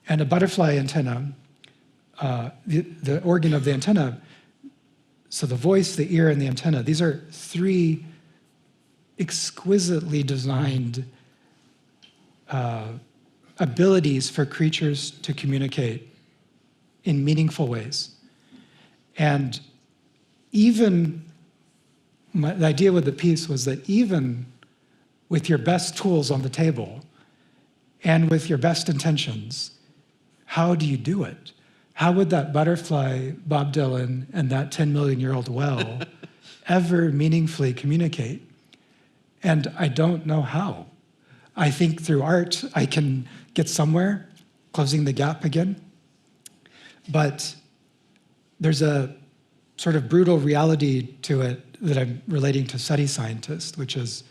and a butterfly antenna, the organ of the antenna. So the voice, the ear, and the antenna, these are 3 exquisitely designed abilities for creatures to communicate in meaningful ways. And even, the idea with the piece was that even with your best tools on the table and with your best intentions, how do you do it? How would that butterfly, Bob Dylan, and that 10 million-year-old whale ever meaningfully communicate? And I don't know how. I think through art, I can get somewhere, closing the gap again. But there's a sort of brutal reality to it that I'm relating to SETI scientists, which is,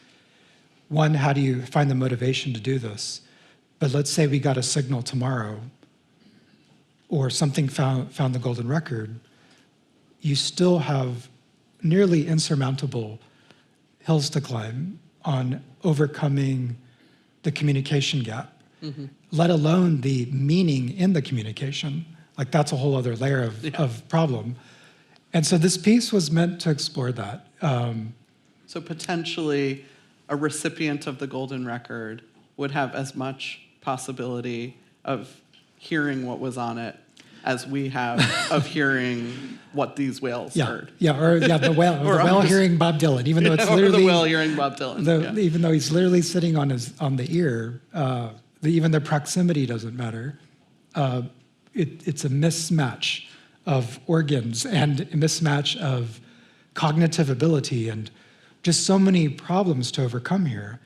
one, how do you find the motivation to do this? But let's say we got a signal tomorrow, or something found the golden record, you still have nearly insurmountable hills to climb on overcoming the communication gap, let alone the meaning in the communication. Like, that's a whole other layer of problem. And so this piece was meant to explore that. So potentially a recipient of the golden record would have as much possibility of hearing what was on it as we have of hearing what these whales heard. The whale hearing Bob Dylan, even though it's literally or the whale hearing Bob Dylan. Even though he's literally sitting on the ear, even the proximity doesn't matter. It's a mismatch of organs and a mismatch of cognitive ability, and just so many problems to overcome here.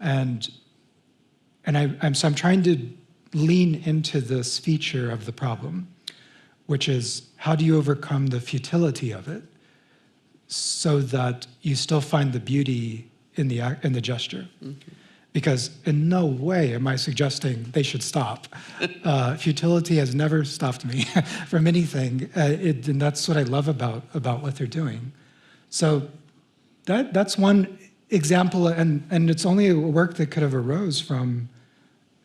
And I'm trying to lean into this feature of the problem, which is, how do you overcome the futility of it so that you still find the beauty in the gesture? Because in no way am I suggesting they should stop. Futility has never stopped me from anything, and that's what I love about what they're doing. So that's one example, and it's only a work that could have arose from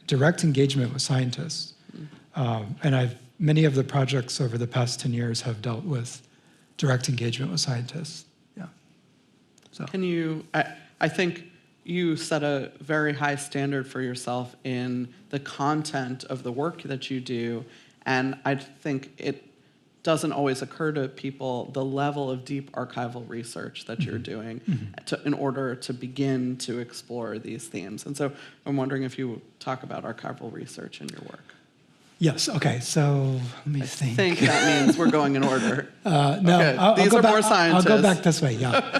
direct engagement with scientists. And many of the projects over the past 10 years have dealt with direct engagement with scientists. Yeah. So. Can you, I think you set a very high standard for yourself in the content of the work that you do, and I think it doesn't always occur to people the level of deep archival research that you're doing in order to begin to explore these themes. And so I'm wondering if you would talk about archival research in your work. Yes, okay, so let me think. I think that means we're going in order. No, okay. These are more scientists. I'll go back this way, yeah.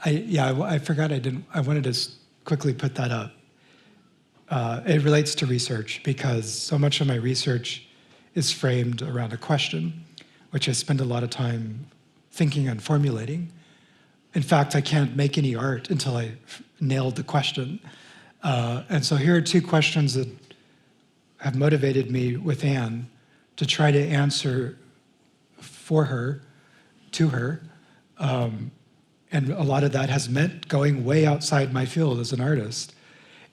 I forgot I wanted to quickly put that up. It relates to research, because so much of my research is framed around a question, which I spend a lot of time thinking and formulating. In fact, I can't make any art until I nailed the question. And so here are 2 questions that have motivated me with Anne to try to answer for her, to her. And a lot of that has meant going way outside my field as an artist.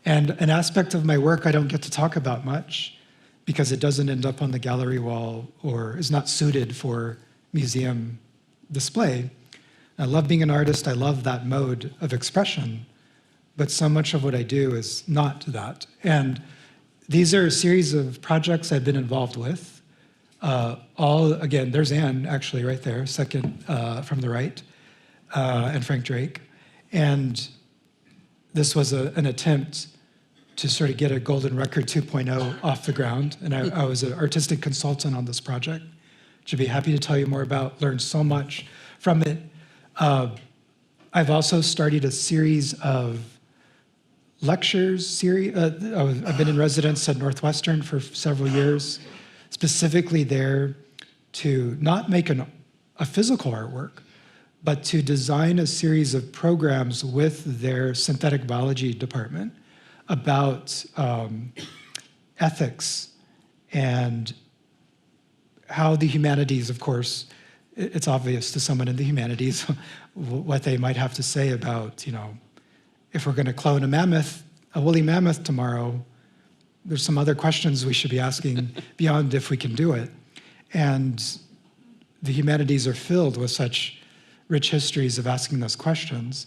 And an aspect of my work I don't get to talk about much, because it doesn't end up on the gallery wall or is not suited for museum display. I love being an artist, I love that mode of expression, but so much of what I do is not that. And these are a series of projects I've been involved with. Again, there's Anne, actually, right there, second from the right, and Frank Drake. And this was an attempt to sort of get a Golden Record 2.0 off the ground. And I was an artistic consultant on this project, which I'd be happy to tell you more about, learned so much from it. I've also started a series of lectures. I've been in residence at Northwestern for several years, specifically there to not make a physical artwork, but to design a series of programs with their synthetic biology department about ethics and how the humanities, of course, it's obvious to someone in the humanities what they might have to say about, if we're going to clone a woolly mammoth tomorrow, there's some other questions we should be asking beyond if we can do it. And the humanities are filled with such rich histories of asking those questions,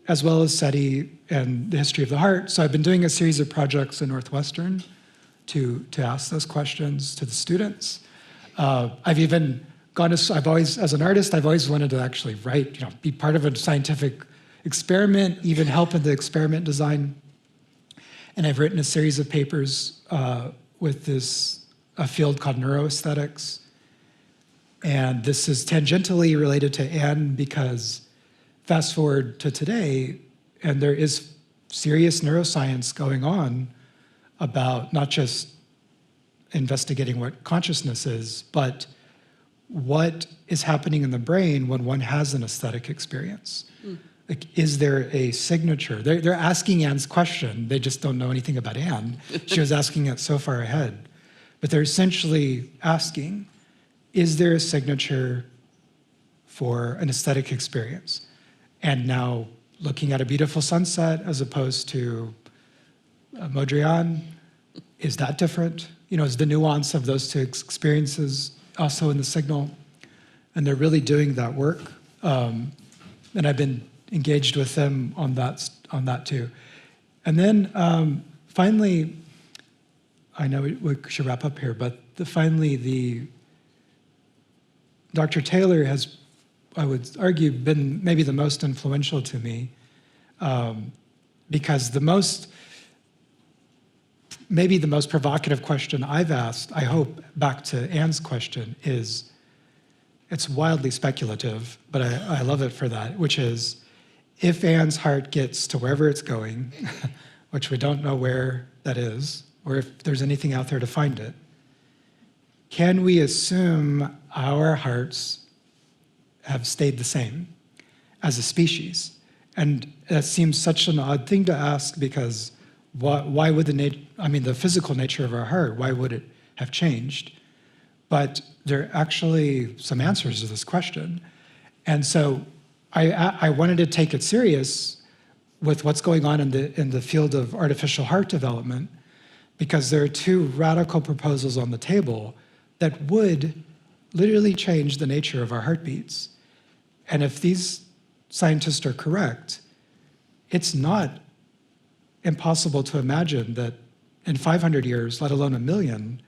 as well as SETI and the history of the heart. So I've been doing a series of projects in Northwestern to ask those questions to the students. I've even as an artist, I've always wanted to actually write, be part of a scientific experiment, even help in the experiment design. And I've written a series of papers with a field called neuroaesthetics. And this is tangentially related to Anne because fast forward to today, and there is serious neuroscience going on about not just investigating what consciousness is, but what is happening in the brain when one has an aesthetic experience. Like, is there a signature? They're asking Anne's question. They just don't know anything about Anne. She was asking it so far ahead. But they're essentially asking, is there a signature for an aesthetic experience? And now looking at a beautiful sunset as opposed to Mondrian, is that different? Is the nuance of those two experiences also in the signal? And they're really doing that work. And I've been engaged with them on that too. And then finally, I know we should wrap up here, but finally, Dr. Taylor has, I would argue, been maybe the most influential to me because maybe the most provocative question I've asked, I hope, back to Anne's question is, it's wildly speculative, but I love it for that, which is, if Anne's heart gets to wherever it's going, which we don't know where that is, or if there's anything out there to find it, can we assume our hearts have stayed the same as a species? And that seems such an odd thing to ask because why would the physical nature of our heart, why would it have changed? But there are actually some answers to this question. And so I wanted to take it serious with what's going on in the field of artificial heart development, because there are two radical proposals on the table that would literally change the nature of our heartbeats. And if these scientists are correct, it's not impossible to imagine that in 500 years, let alone 1 million,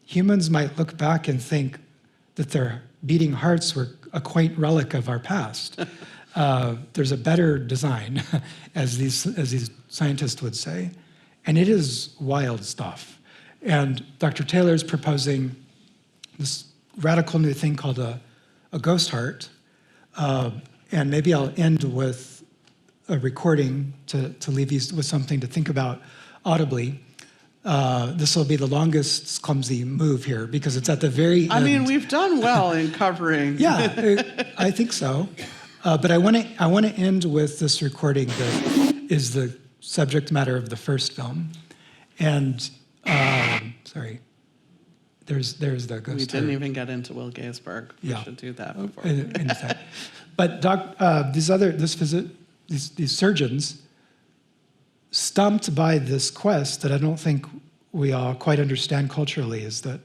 humans might look back and think that their beating hearts were a quaint relic of our past. There's a better design, as these scientists would say, and it is wild stuff. And Dr. Taylor is proposing this radical new thing called a ghost heart, and maybe I'll end with a recording to leave you with something to think about audibly. This will be the longest clumsy move here because it's at the very end. I mean, we've done well in covering. Yeah, I think so. But I want to end with this recording that is the subject matter of the first film. And sorry, there's the ghost. We didn't even get into Will Gaysberg. We should do that before. But these surgeons, stumped by this quest that I don't think we all quite understand culturally, is that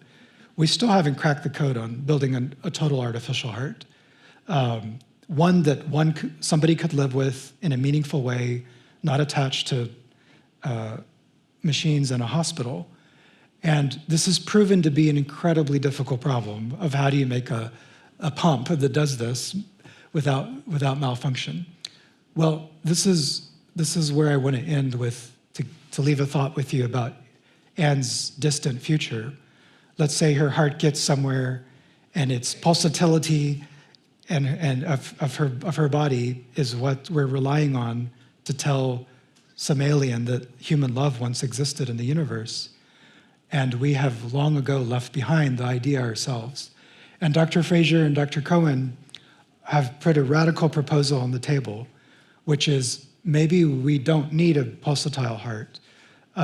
we still haven't cracked the code on building a total artificial heart. One that somebody could live with in a meaningful way, not attached to machines in a hospital. And this has proven to be an incredibly difficult problem of how do you make a pump that does this without malfunction. Well, this is this is where I want to end with, to leave a thought with you about Anne's distant future. Let's say her heart gets somewhere and its pulsatility and of her body is what we're relying on to tell some alien that human love once existed in the universe. And we have long ago left behind the idea ourselves. And Dr. Fraser and Dr. Cohen have put a radical proposal on the table, which is maybe we don't need a pulsatile heart.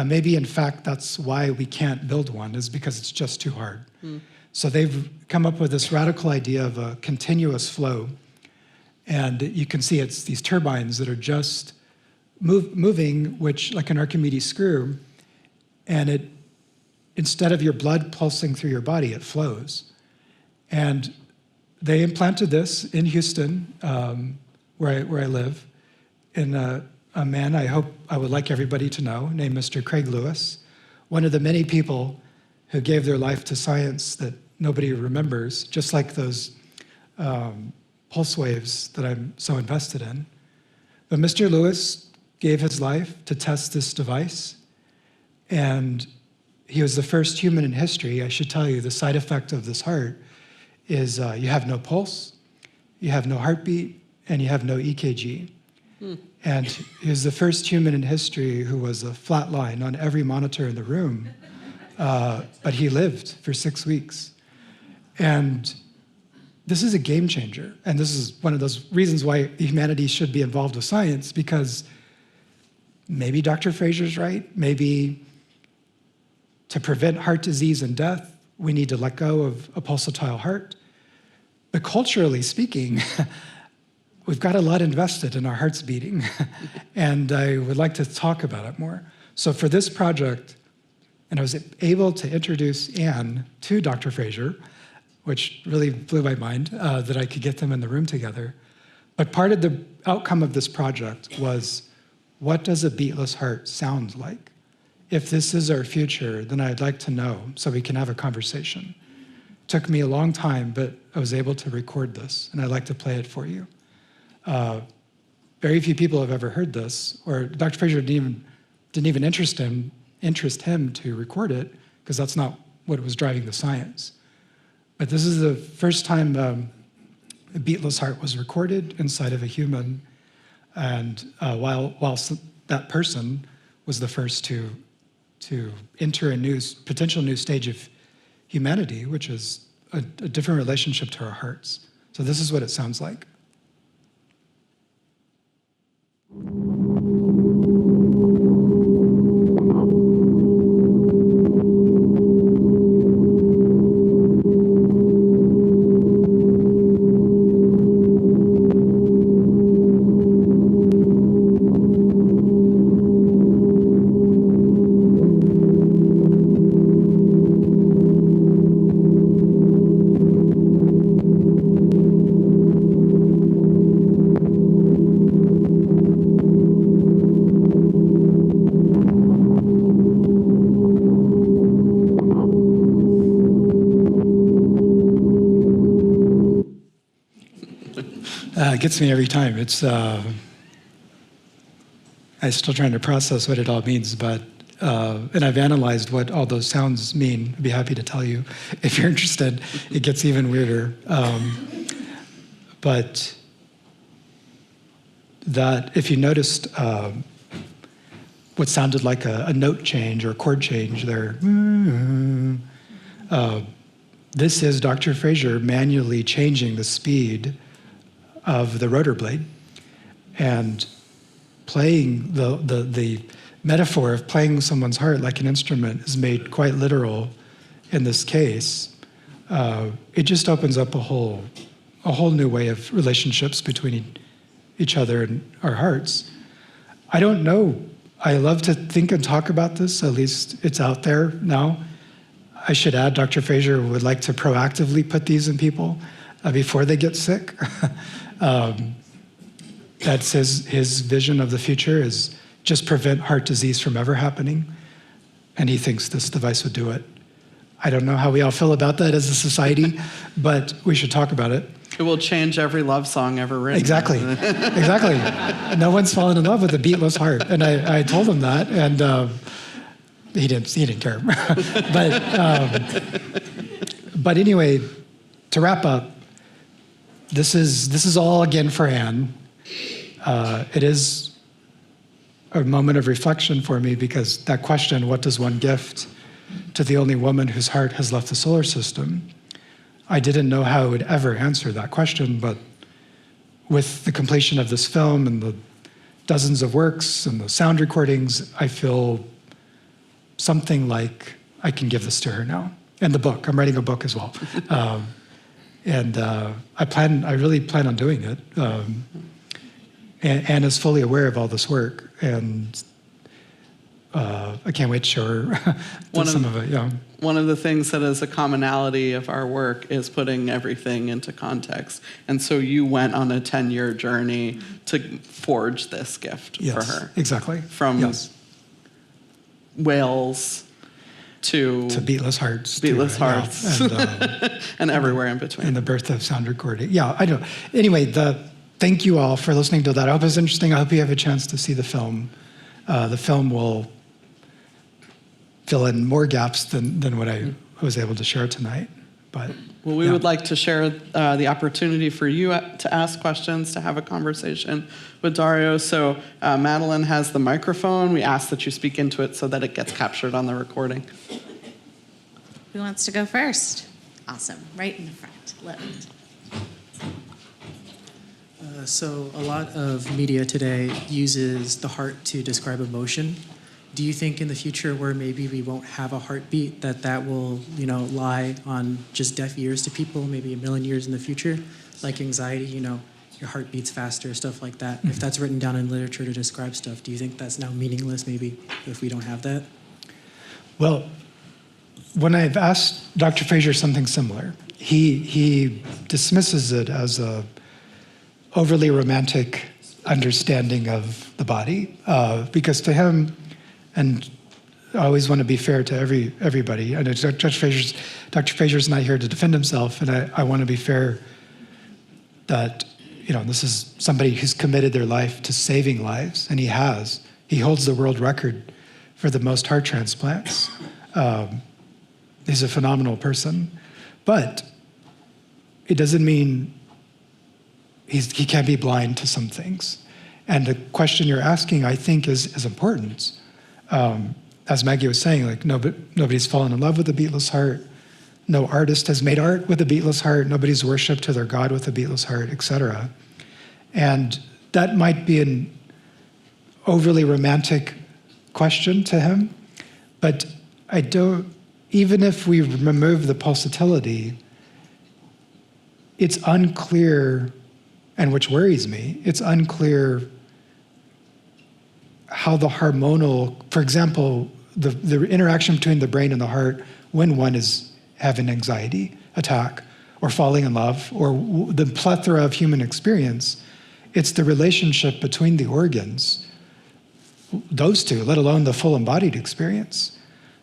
Maybe, in fact, that's why we can't build one, is because it's just too hard. So they've come up with this radical idea of a continuous flow. And you can see it's these turbines that are just moving, which like an Archimedes screw, and it, instead of your blood pulsing through your body, it flows. And they implanted this in Houston, where I live, in a man I would like everybody to know, named Mr. Craig Lewis, one of the many people who gave their life to science that nobody remembers, just like those pulse waves that I'm so invested in. But Mr. Lewis gave his life to test this device, and he was the first human in history. I should tell you, the side effect of this heart is you have no pulse, you have no heartbeat, and you have no EKG. And he was the first human in history who was a flat line on every monitor in the room, but he lived for 6 weeks. And this is a game changer. And this is one of those reasons why humanity should be involved with science, because maybe Dr. Fraser's right. Maybe to prevent heart disease and death, we need to let go of a pulsatile heart. But culturally speaking, we've got a lot invested in our hearts beating, and I would like to talk about it more. So for this project, and I was able to introduce Anne to Dr. Fraser, which really blew my mind that I could get them in the room together. But part of the outcome of this project was, what does a beatless heart sound like? If this is our future, then I'd like to know so we can have a conversation. Took me a long time, but I was able to record this, and I'd like to play it for you. Very few people have ever heard this, or Dr. Fraser didn't even interest him to record it, because that's not what was driving the science. But this is the first time a beatless heart was recorded inside of a human, and whilst that person was the first to enter a potential new stage of humanity, which is a different relationship to our hearts. So this is what it sounds like. It gets me every time. It's I'm still trying to process what it all means, but and I've analyzed what all those sounds mean. I'd be happy to tell you if you're interested. It gets even weirder. But that, if you noticed what sounded like a note change or a chord change there, this is Dr. Fraser manually changing the speed of the rotor blade, and playing the metaphor of playing someone's heart like an instrument is made quite literal in this case. It just opens up a whole new way of relationships between each other and our hearts. I don't know. I love to think and talk about this. At least it's out there now. I should add, Dr. Fraser would like to proactively put these in people before they get sick. That's his vision of the future, is just prevent heart disease from ever happening. And he thinks this device would do it. I don't know how we all feel about that as a society, but we should talk about it. It will change every love song ever written. Exactly. No one's fallen in love with a beatless heart. And I told him that, and he didn't care. But anyway, to wrap up, this is all again for Anne. It is a moment of reflection for me, because that question, what does one gift to the only woman whose heart has left the solar system? I didn't know how I would ever answer that question, but with the completion of this film and the dozens of works and the sound recordings, I feel something like I can give this to her now. And the book, I'm writing a book as well. I really plan on doing it. Anne is fully aware of all this work, and I can't wait to show her some of it. Yeah. One of the things that is a commonality of our work is putting everything into context. And so you went on a 10-year journey to forge this gift for her. Exactly. From whales to beatless hearts. Beatless hearts. Yeah. And everywhere in between. And the birth of sound recording. Yeah, I know. Anyway, thank you all for listening to that. I hope it's interesting. I hope you have a chance to see the film. The film will fill in more gaps than what I was able to share tonight. But we would like to share the opportunity for you to ask questions, to have a conversation with Dario. So Madeline has the microphone. We ask that you speak into it so that it gets captured on the recording. Who wants to go first? Awesome. Right in the front. Left. So a lot of media today uses the heart to describe emotion. Do you think in the future, where maybe we won't have a heartbeat, that will, lie on just deaf ears to people, maybe a million years in the future? Like anxiety, your heart beats faster, stuff like that. Mm-hmm. If that's written down in literature to describe stuff, do you think that's now meaningless maybe if we don't have that? Well, when I've asked Dr. Fraser something similar, he dismisses it as a overly romantic understanding of the body, because to him, and I always want to be fair to everybody. I know Dr. Fraser's not here to defend himself, and I want to be fair that this is somebody who's committed their life to saving lives, and he has. He holds the world record for the most heart transplants. He's a phenomenal person, but it doesn't mean he can't be blind to some things. And the question you're asking, I think, is important. As Maggie was saying, nobody's fallen in love with a beatless heart. No artist has made art with a beatless heart. Nobody's worshipped to their God with a beatless heart, etc. And that might be an overly romantic question to him, but even if we remove the pulsatility, it's unclear, and which worries me, it's unclear how the hormonal, for example, the interaction between the brain and the heart when one is having an anxiety attack or falling in love or the plethora of human experience, it's the relationship between the organs, those two, let alone the full embodied experience.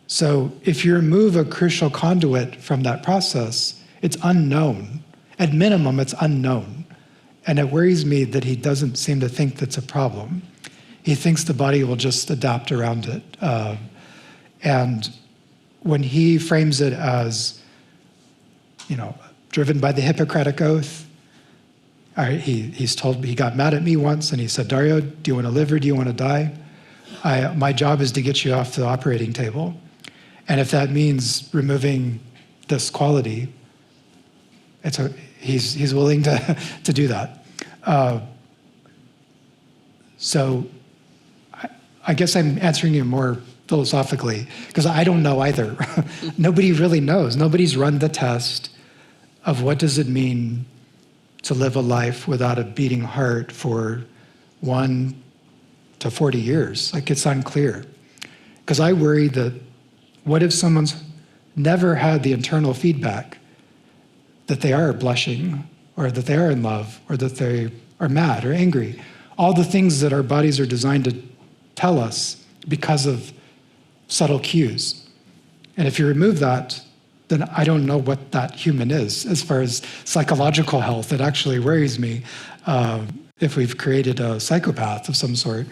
So if you remove a crucial conduit from that process, it's unknown. At minimum, it's unknown. And it worries me that he doesn't seem to think that's a problem. He thinks the body will just adapt around it. And when he frames it as, driven by the Hippocratic Oath, he got mad at me once and he said, Dario, do you want to live or do you want to die? My job is to get you off the operating table. And if that means removing this quality, he's willing to do that. So I guess I'm answering you more philosophically, because I don't know either. Nobody really knows. Nobody's run the test of what does it mean to live a life without a beating heart for 1 to 40 years. It's unclear. Because I worry that what if someone's never had the internal feedback that they are blushing, or that they are in love, or that they are mad or angry? All the things that our bodies are designed to tell us because of subtle cues. And if you remove that, then I don't know what that human is. As far as psychological health, it actually worries me if we've created a psychopath of some sort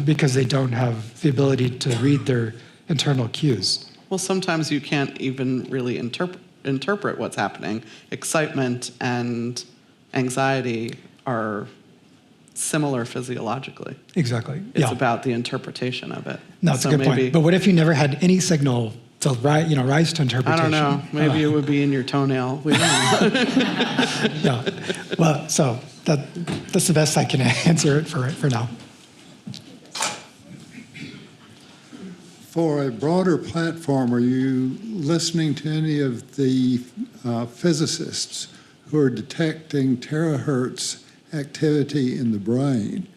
because they don't have the ability to read their internal cues. Well, sometimes you can't even really interpret what's happening. Excitement and anxiety are similar physiologically. Exactly. It's about the interpretation of it. No, it's a good point. But what if you never had any signal to rise to interpretation? I don't know. Maybe it would be in your toenail. We don't know. Yeah. Well, so that's the best I can answer it for now. For a broader platform, are you listening to any of the physicists who are detecting terahertz activity in the brain?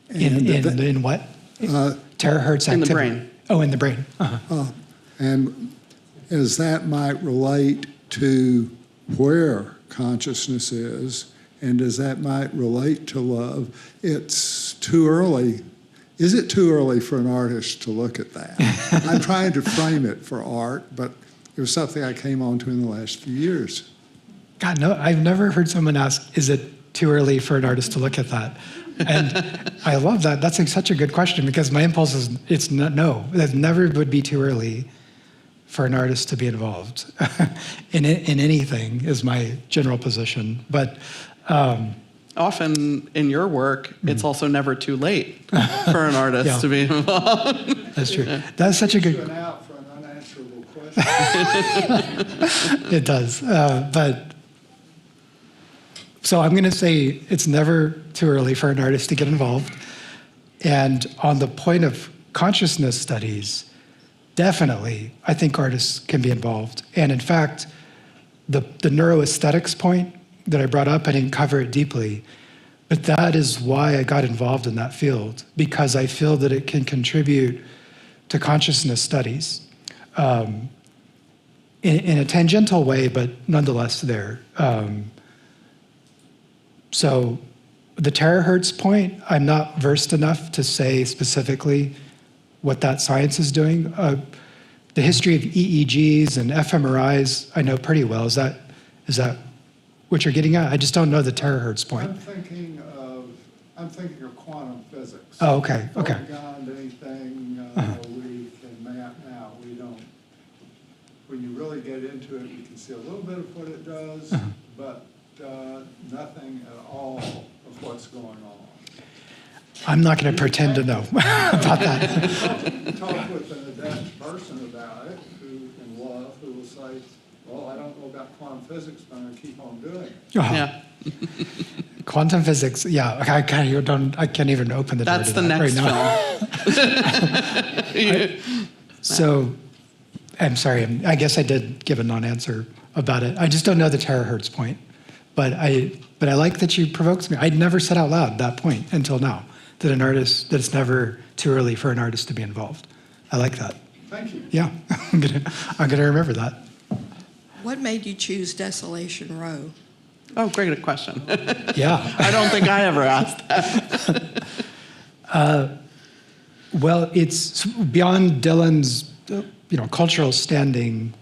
In what? Terahertz activity? In the brain. Oh, in the brain. Uh-huh. And as that might relate to where consciousness is, and as that might relate to love, it's too early. Is it too early for an artist to look at that? I'm trying to frame it for art, but it was something I came onto in the last few years. God, no, I've never heard someone ask, is it too early for an artist to look at that? And I love that. That's such a good question because my impulse is, it's no. It never would be too early for an artist to be involved in anything is my general position. But often in your work, it's also never too late for an artist to be involved. That's true. That's such a good. An out for an unanswerable question. It does, but so I'm going to say it's never too early for an artist to get involved. And on the point of consciousness studies, definitely, I think artists can be involved. And in fact, the neuroaesthetics point that I brought up, I didn't cover it deeply, but that is why I got involved in that field, because I feel that it can contribute to consciousness studies in a tangential way, but nonetheless there. So the terahertz point, I'm not versed enough to say specifically what that science is doing. The history of EEGs and fMRIs, I know pretty well. Is that what you're getting at? I just don't know the terahertz point. I'm thinking of quantum physics. Oh, okay. Beyond anything we can map now. We don't. When you really get into it, you can see a little bit of what it does, but nothing at all of what's going on. I'm not going to pretend to know about that. Talk with an adept person about it, who in love, who will say, well, I don't know about quantum physics, but I'm going to keep on doing it. Yeah. Quantum physics, yeah. I can't even open the door That's to the that next right now. film. So, I'm sorry. I guess I did give a non-answer about it. I just don't know the terahertz point. But I like that you provoked me. I'd never said out loud that point until now, that it's never too early for an artist to be involved. I like that. Thank you. Yeah, I'm gonna remember that. What made you choose Desolation Row? Oh, great question. Yeah. I don't think I ever asked that. Well, it's beyond Dylan's, cultural standing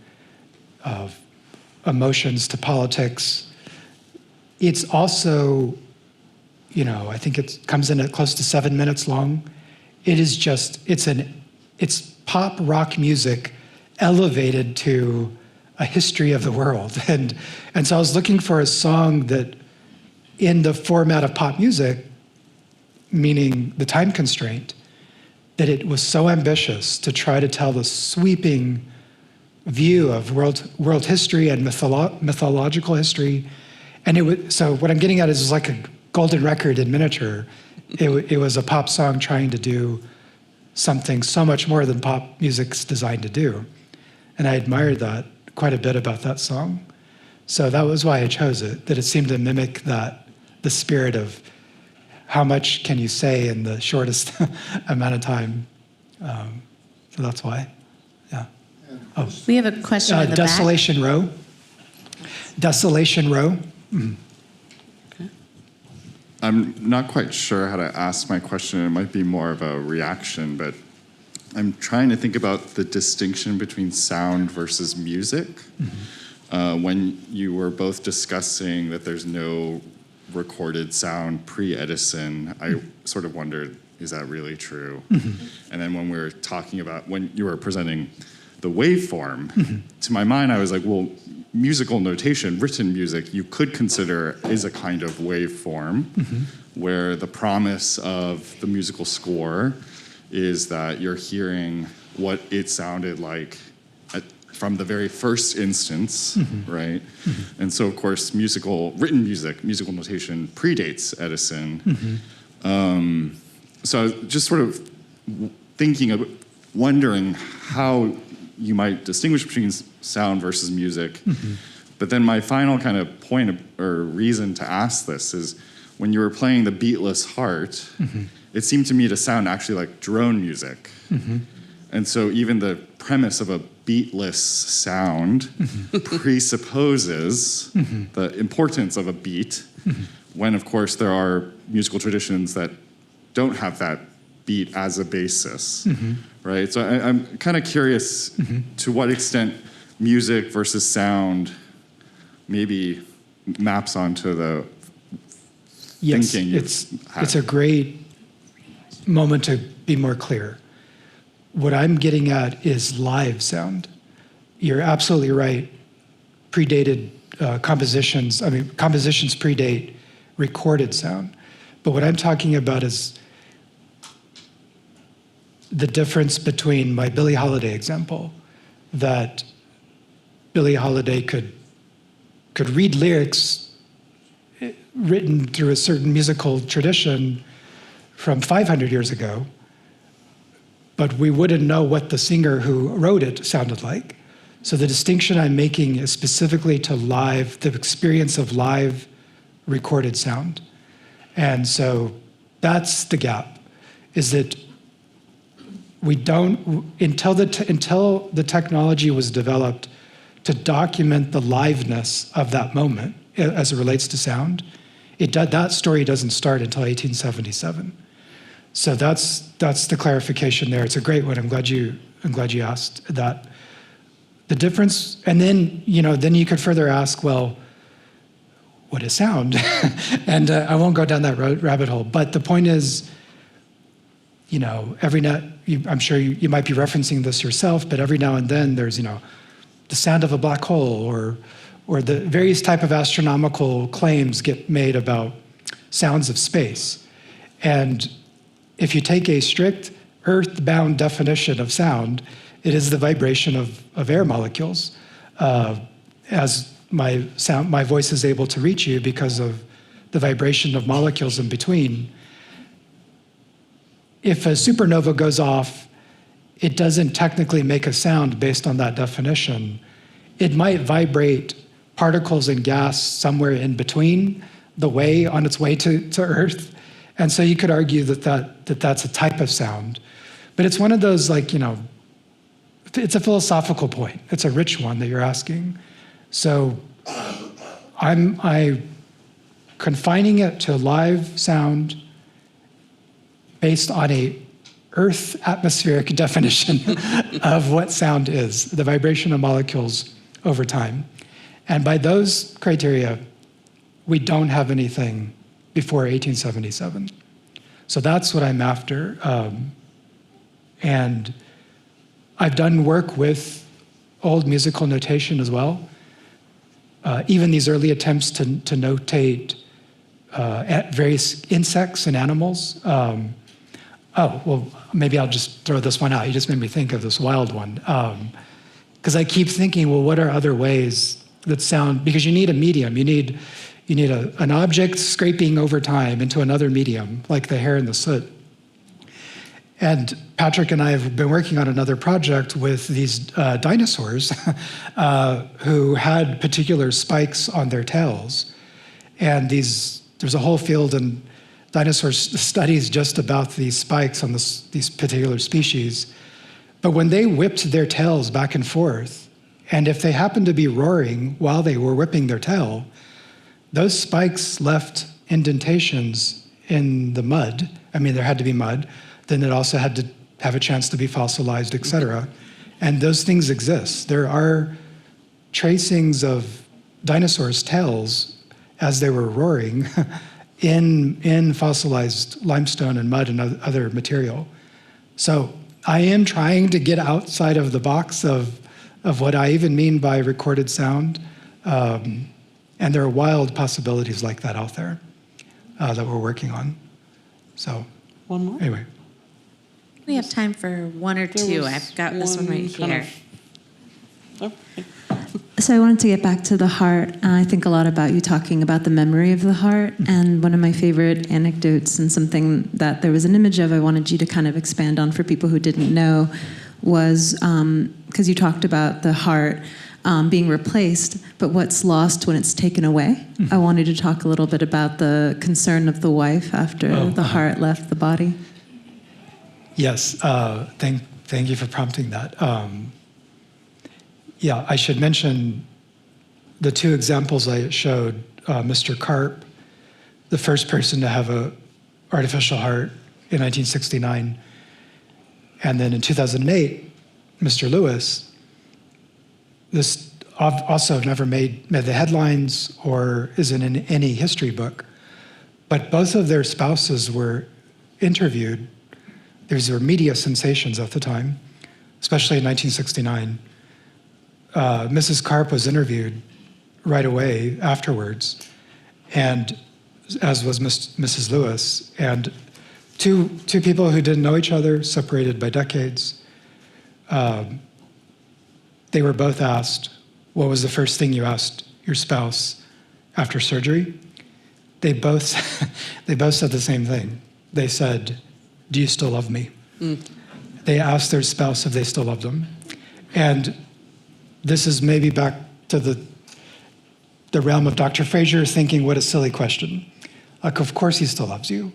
of emotions to politics. It's also, I think it comes in at close to 7 minutes long. It is just, it's pop rock music elevated to a history of the world. And so I was looking for a song that in the format of pop music, meaning the time constraint, that it was so ambitious to try to tell the sweeping view of world history and mythological history. And so what I'm getting at is like a golden record in miniature. It was a pop song trying to do something so much more than pop music's designed to do. And I admired that quite a bit about that song. So that was why I chose it, that it seemed to mimic the spirit of how much can you say in the shortest amount of time. So that's why, yeah. Oh. We have a question in the Desolation back. Row. Desolation Row. Mm. Okay. I'm not quite sure how to ask my question. It might be more of a reaction, but I'm trying to think about the distinction between sound versus music. When you were both discussing that there's no recorded sound pre-Edison, I sort of wondered, is that really true? And then when we were talking about, when you were presenting the waveform, to my mind, I was like, well, musical notation, written music, you could consider is a kind of waveform, where the promise of the musical score is that you're hearing what it sounded like from the very first instance, right? And so, of course, written musical notation predates Edison. So I was just sort of wondering how you might distinguish between sound versus music. But then my final kind of point or reason to ask this is when you were playing the Beatless Heart, it seemed to me to sound actually like drone music. And so even the premise of a beatless sound presupposes the importance of a beat, when of course there are musical traditions that don't have that beat as a basis, right? So I'm kind of curious to what extent music versus sound maybe maps onto the thinking. It's a great moment to be more clear. What I'm getting at is live sound. You're absolutely right. Predated compositions, compositions predate recorded sound. But what I'm talking about is the difference between my Billie Holiday example, that Billie Holiday could read lyrics written through a certain musical tradition from 500 years ago, but we wouldn't know what the singer who wrote it sounded like. So the distinction I'm making is specifically to the experience of live recorded sound. And so that's the gap, is that we don't, until the technology was developed to document the liveness of that moment as it relates to sound, that story doesn't start until 1877. So that's the clarification there. It's a great one. I'm glad you asked that. The difference, and then you could further ask, well, what is sound? And I won't go down that rabbit hole. But the point is, I'm sure you might be referencing this yourself, but every now and then there's, the sound of a black hole, or the various type of astronomical claims get made about sounds of space. And if you take a strict earth-bound definition of sound, it is the vibration of air molecules, as my voice is able to reach you because of the vibration of molecules in between. If a supernova goes off, it doesn't technically make a sound based on that definition. It might vibrate particles and gas somewhere in between on its way to Earth. And so you could argue that's a type of sound. But it's one of those, it's a philosophical point. It's a rich one that you're asking. So I'm confining it to live sound based on a Earth atmospheric definition of what sound is, the vibration of molecules over time. And by those criteria, we don't have anything before 1877. So that's what I'm after. And I've done work with old musical notation as well. Even these early attempts to notate various insects and animals. Maybe I'll just throw this one out. You just made me think of this wild one. Because I keep thinking, well, what are other ways that sound, because you need a medium. You need an object scraping over time into another medium, like the hair and the soot. And Patrick and I have been working on another project with these dinosaurs who had particular spikes on their tails. And there's a whole field in dinosaur studies just about these spikes on these particular species. But when they whipped their tails back and forth, and if they happened to be roaring while they were whipping their tail, those spikes left indentations in the mud. I mean, there had to be mud. Then it also had have a chance to be fossilized, et cetera. And those things exist. There are tracings of dinosaurs' tails as they were roaring in fossilized limestone and mud and other material. So I am trying to get outside of the box of what I even mean by recorded sound. And there are wild possibilities like that out there that we're working on. So One more? anyway. We have time for one or There two. was I've got this one right kind here. So I wanted to get back to the heart. I think a lot about you talking about the memory of the heart. And one of my favorite anecdotes and something that there was an image of I wanted you to kind of expand on for people who didn't know was because you talked about the heart being replaced, but what's lost when it's taken away. I wanted to talk a little bit about the concern of the wife after the heart left the body. Yes, thank you for prompting that. Yeah, I should mention the two examples I showed. Mr. Karp, the first person to have an artificial heart in 1969, and then in 2008, Mr. Lewis. This also never made the headlines or isn't in any history book, but both of their spouses were interviewed. These were media sensations at the time, especially in 1969. Mrs. Karp was interviewed right away afterwards, and as was Mrs. Lewis, and two people who didn't know each other, separated by decades. They were both asked, what was the first thing you asked your spouse after surgery? They both said the same thing. They said, do you still love me? They asked their spouse if they still loved them. And this is maybe back to the realm of Dr. Fraser thinking, what a silly question. Like, of course he still loves you.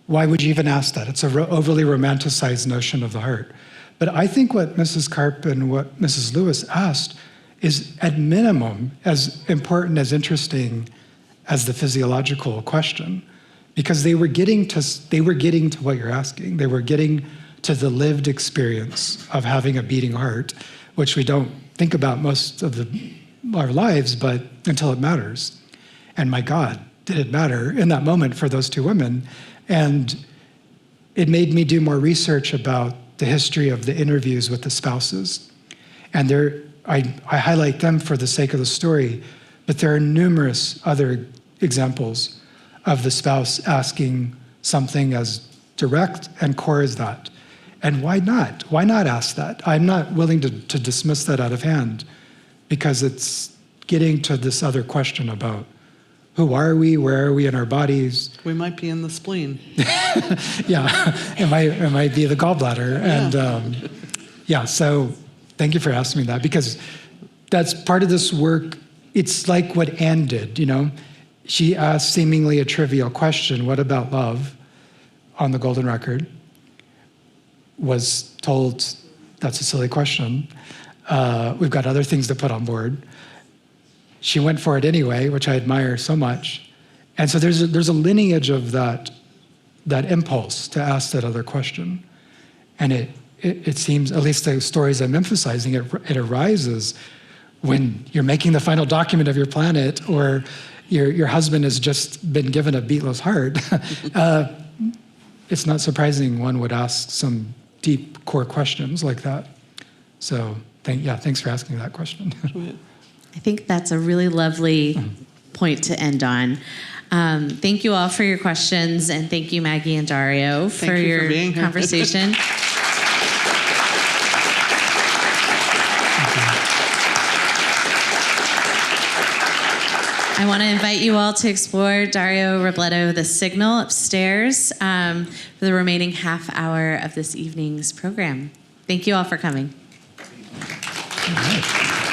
Why would you even ask that? It's an overly romanticized notion of the heart. But I think what Mrs. Karp and what Mrs. Lewis asked is at minimum as important, as interesting as the physiological question, because they were getting to what you're asking. They were getting to the lived experience of having a beating heart, which we don't think about most of our lives, but until it matters. And my God, did it matter in that moment for those two women? And it made me do more research about the history of the interviews with the spouses. And I highlight them for the sake of the story, but there are numerous other examples of the spouse asking something as direct and core as that. And why not? Why not ask that? I'm not willing to dismiss that out of hand, because it's getting to this other question about who are we, where are we in our bodies? We might be in the spleen. Yeah, it might be the gallbladder. And yeah, so thank you for asking me that, because that's part of this work. It's like what Anne did, you know? She asked seemingly a trivial question, what about love, on the Golden Record, was told, that's a silly question. We've got other things to put on board. She went for it anyway, which I admire so much. And so there's a lineage of that impulse to ask that other question. And it seems, at least the stories I'm emphasizing, it arises when you're making the final document of your planet, or your husband has just been given a beatless heart. It's not surprising one would ask some deep core questions like that. So thanks for asking that question. I think that's a really lovely point to end on. Thank you all for your questions, and thank you, Maggie and Dario, for your being here. conversation. I want to invite you all to explore Dario Robleto, The Signal, upstairs for the remaining half hour of this evening's program. Thank you all for coming. All right.